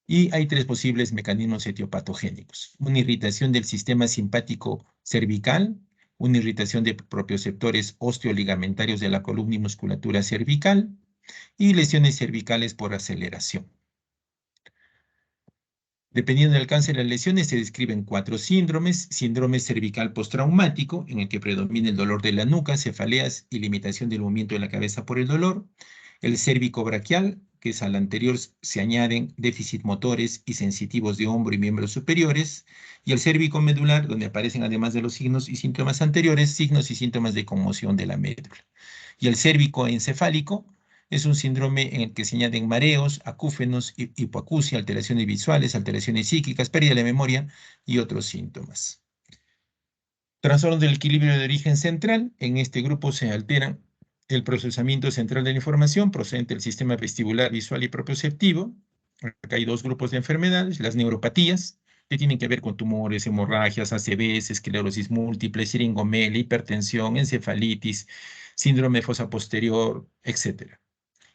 Speaker 1: Y hay tres posibles mecanismos etiopatogénicos. Una irritación del sistema simpático cervical, una irritación de propioceptores osteoligamentarios de la columna y musculatura cervical, y lesiones cervicales por aceleración. Dependiendo del alcance de las lesiones, se describen 4 síndromes. Síndrome cervical postraumático, en el que predomina el dolor de la nuca, cefaleas y limitación del movimiento de la cabeza por el dolor. El cérvico-braquial, que es al anterior se añaden déficit motores y sensitivos de hombro y miembros superiores. Y el cérvico-medular, donde aparecen además de los signos y síntomas anteriores, signos y síntomas de conmoción de la médula. Y el cérvico-encefálico, es un síndrome en el que se añaden mareos, acúfenos, hipoacusia, alteraciones visuales, alteraciones psíquicas, pérdida de memoria y otros síntomas. Trastornos del equilibrio de origen central. En este grupo se alteran el procesamiento central de la información procedente del sistema vestibular, visual y propioceptivo. Acá hay 2 grupos de enfermedades, las neuropatías, que tienen que ver con tumores, hemorragias, ACVs, esclerosis múltiple, siringomelia, hipertensión, encefalitis, síndrome de fosa posterior, etc.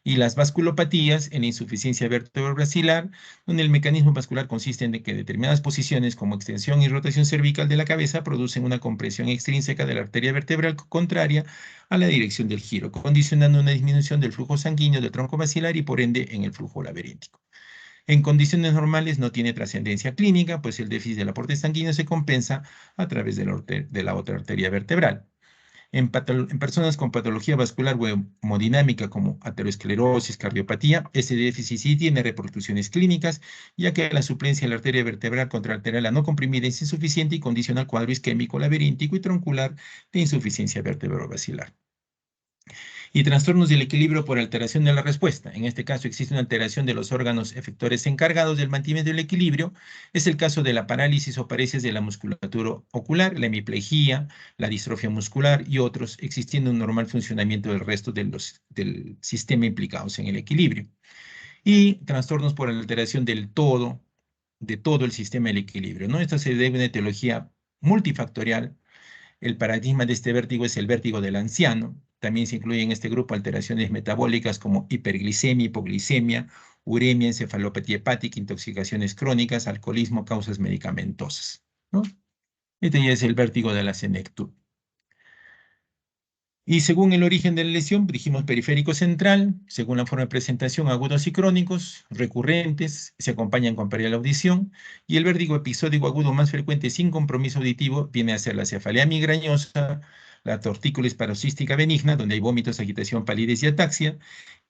Speaker 1: Y las vasculopatías en la insuficiencia vertebrovascular, donde el mecanismo vascular consiste en que determinadas posiciones como extensión y rotación cervical de la cabeza producen una compresión extrínseca de la arteria vertebral contraria a la dirección del giro, condicionando una disminución del flujo sanguíneo del tronco basilar y por ende en el flujo laberíntico. En condiciones normales no tiene trascendencia clínica, pues el déficit del aporte sanguíneo se compensa a través de la otra arteria vertebral. En personas con patología vascular o hemodinámica como aterosclerosis, cardiopatía, ese déficit sí tiene repercusiones clínicas, ya que la suplencia de la arteria vertebral contra arterial no comprimida es insuficiente y condiciona al cuadro isquémico, laberíntico y troncular de insuficiencia vertebrovascular. Y trastornos del equilibrio por alteración de la respuesta. En este caso existe una alteración de los órganos efectores encargados del mantenimiento del equilibrio. Es el caso de la parálisis o paresis de la musculatura ocular, la hemiplegia, la distrofia muscular y otros, existiendo un normal funcionamiento del resto del sistema implicados en el equilibrio. Y trastornos por alteración de todo el sistema del equilibrio, ¿no? Esto se debe a una etiología multifactorial. El paradigma de este vértigo es el vértigo del anciano. También se incluyen en este grupo alteraciones metabólicas como hiperglicemia, hipoglicemia, uremia, encefalopatía hepática, intoxicaciones crónicas, alcoholismo, causas medicamentosas, ¿no? Este ya es el vértigo de la senectud. Y según el origen de la lesión, dijimos periférico central, según la forma de presentación, agudos y crónicos, recurrentes, se acompañan con pérdida de la audición, y el vértigo episódico agudo más frecuente sin compromiso auditivo viene a ser la cefalea migrañosa, la tortícolis paroxística benigna, donde hay vómitos, agitación, palidez y ataxia,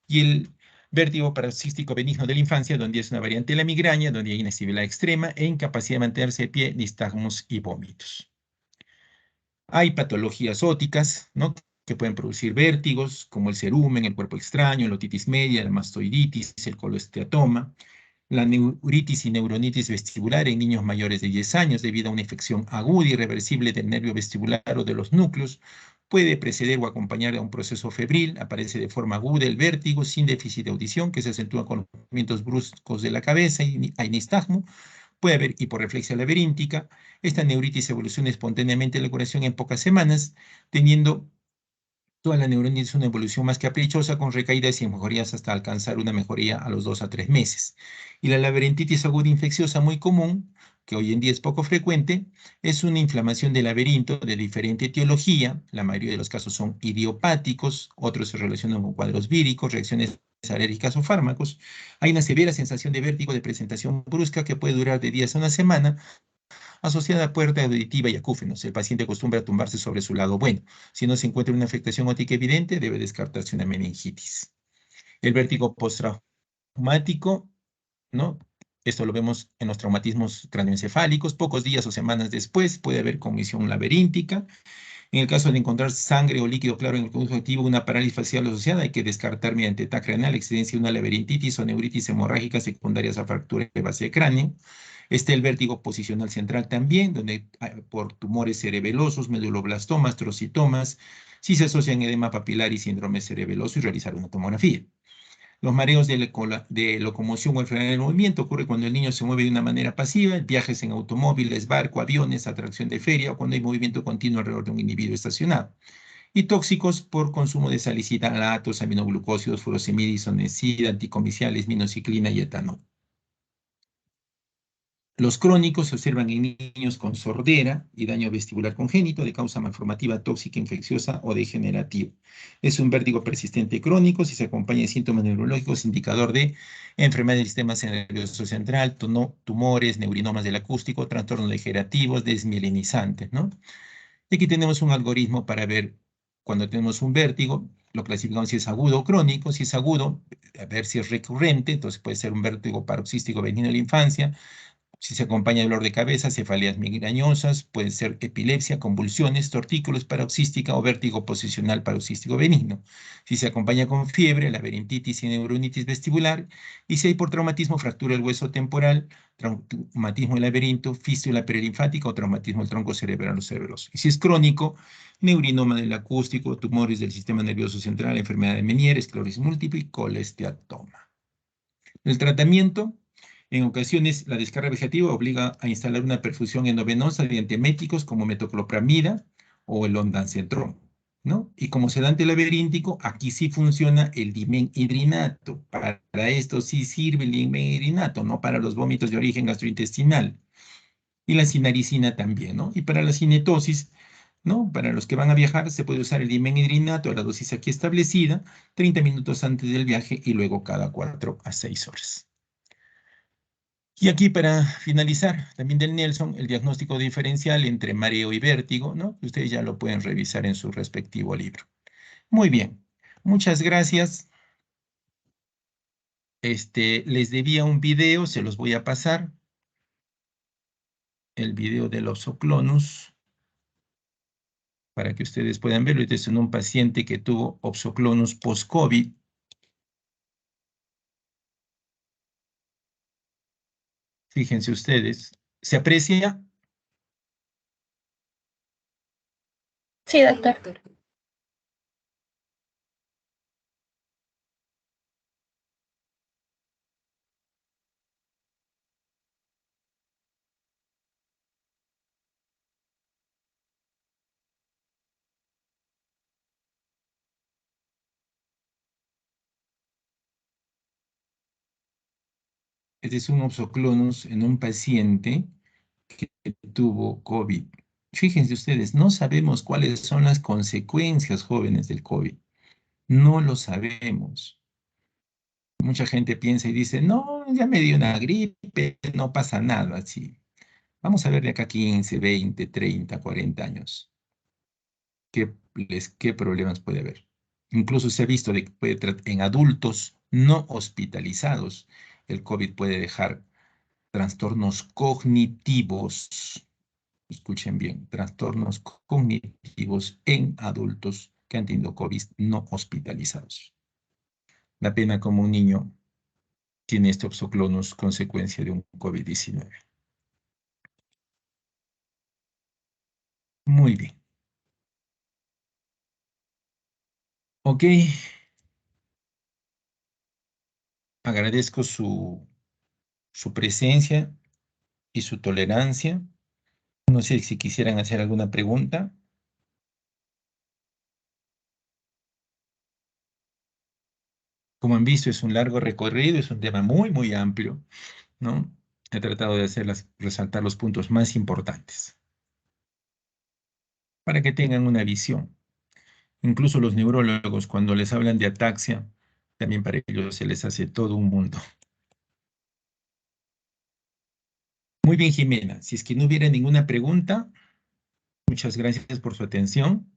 Speaker 1: y el vértigo paroxístico benigno de la infancia, donde es una variante de la migraña, donde hay inestabilidad extrema e incapacidad de mantenerse de pie, nistagmos y vómitos. Hay patologías óticas, ¿no?, que pueden producir vértigos, como el cerumen, el cuerpo extraño, la otitis media, la mastoiditis, el colesteatoma, la neuritis y neuronitis vestibular en niños mayores de 10 años debido a una infección aguda y irreversible del nervio vestibular o de los núcleos. Puede preceder o acompañar a un proceso febril, aparece de forma aguda el vértigo sin déficit de audición que se acentúa con los movimientos bruscos de la cabeza y hay nistagmo. Puede haber hiporreflexia laberíntica. Esta neuritis evoluciona espontáneamente en la curación en pocas semanas, teniendo toda la neuronitis una evolución más caprichosa con recaídas y mejorías hasta alcanzar una mejoría a los 2 a 3 meses. Y la laberintitis aguda infecciosa muy común, que hoy en día es poco frecuente, es una inflamación del laberinto de diferente etiología. La mayoría de los casos son idiopáticos, otros se relacionan con cuadros víricos, reacciones alérgicas o fármacos. Hay una severa sensación de vértigo de presentación brusca que puede durar de días a una semana, asociada a puerta auditiva y acúfenos. El paciente acostumbra a tumbarse sobre su lado bueno. Si no se encuentra una afectación óptica evidente, debe descartarse una meningitis. El vértigo postraumático, ¿no? Esto lo vemos en los traumatismos cráneoencefálicos. Pocos días o semanas después puede haber conmoción laberíntica. En el caso de encontrar sangre o líquido claro en el conducto activo, una parálisis facial asociada, hay que descartar mediante TAC renal, existencia de una laberintitis o neuritis hemorrágica secundarias a fractura de base de cráneo. Está el vértigo posicional central también, donde por tumores cerebelosos, meduloblastomas, trocitomas, si se asocian edema papilar y síndrome cerebeloso y realizar una tomografía. Los mareos de locomoción o enfermedad del movimiento ocurre cuando el niño se mueve de una manera pasiva, viajes en automóviles, barco, aviones, atracción de feria o cuando hay movimiento continuo alrededor de un individuo estacionado. Y tóxicos por consumo de salicilalatos, aminoglucósidos, furosemida, isoniazida, anticomiciales, minociclina y etanol. Los crónicos se observan en niños con sordera y daño vestibular congénito de causa malformativa, tóxica, infecciosa o degenerativa. Es un vértigo persistente crónico si se acompaña de síntomas neurológicos, indicador de enfermedad del sistema nervioso central, tumores, neurinomas del acústico, trastornos degenerativos, desmielinizantes, ¿no? Y aquí tenemos un algoritmo para ver cuando tenemos un vértigo, lo clasificamos si es agudo o crónico. Si es agudo, a ver si es recurrente, entonces puede ser un vértigo paroxístico benigno en la infancia. Si se acompaña de dolor de cabeza, cefaleas migrañosas, puede ser epilepsia, convulsiones, tortícolis paroxística o vértigo posicional paroxístico benigno. Si se acompaña con fiebre, laberintitis y neuronitis vestibular. Y si hay por traumatismo, fractura del hueso temporal, traumatismo del laberinto, fístula perilinfática o traumatismo del tronco cerebral o cerebroso. Y si es crónico, neurinoma del acústico, tumores del sistema nervioso central, enfermedad de Meniere, esclerosis múltiple y colesteatoma. El tratamiento, en ocasiones, la descarga vegetativa obliga a instalar una perfusión endovenosa de antieméticos como metoclopramida o el ondansetron, ¿no? Y como sedante laberíntico, aquí sí funciona el dimenhidrinato. Para esto sí sirve el dimenhidrinato, no para los vómitos de origen gastrointestinal. Y la cinaricina también, ¿no? Y para la cinetosis, ¿no? Para los que van a viajar, se puede usar el dimenhidrinato, la dosis aquí establecida, 30 minutos antes del viaje y luego cada 4 a 6 horas. Y aquí para finalizar, también del Nelson, el diagnóstico diferencial entre mareo y vértigo, ¿no? Ustedes ya lo pueden revisar en su respectivo libro. Muy bien, muchas gracias. Les debía un video, se los voy a pasar. El video del Opsoclonus, para que ustedes puedan verlo. Este es en un paciente que tuvo Opsoclonus post-COVID. Fíjense ustedes, ¿se aprecia?
Speaker 3: Sí, doctor.
Speaker 1: Este es un Opsoclonus en un paciente que tuvo COVID. Fíjense ustedes, no sabemos cuáles son las consecuencias, jóvenes, del COVID. No lo sabemos. Mucha gente piensa y dice, no, ya me dio una gripe, no pasa nada así. Vamos a ver de acá 15, 20, 30, 40 años. ¿Qué problemas puede haber? Incluso se ha visto de que en adultos no hospitalizados, el COVID puede dejar trastornos cognitivos. Escuchen bien, trastornos cognitivos en adultos que han tenido COVID no hospitalizados. La pena como un niño tiene este oxoclonus consecuencia de un COVID-19. Muy bien. Ok. Agradezco su presencia y su tolerancia. No sé si quisieran hacer alguna pregunta. Como han visto, es un largo recorrido, es un tema muy, muy amplio, ¿no? He tratado de resaltar los puntos más importantes para que tengan una visión. Incluso los neurólogos, cuando les hablan de ataxia, también para ellos se les hace todo un mundo. Muy bien, Jimena. Si es que no hubiera ninguna pregunta, muchas gracias por su atención.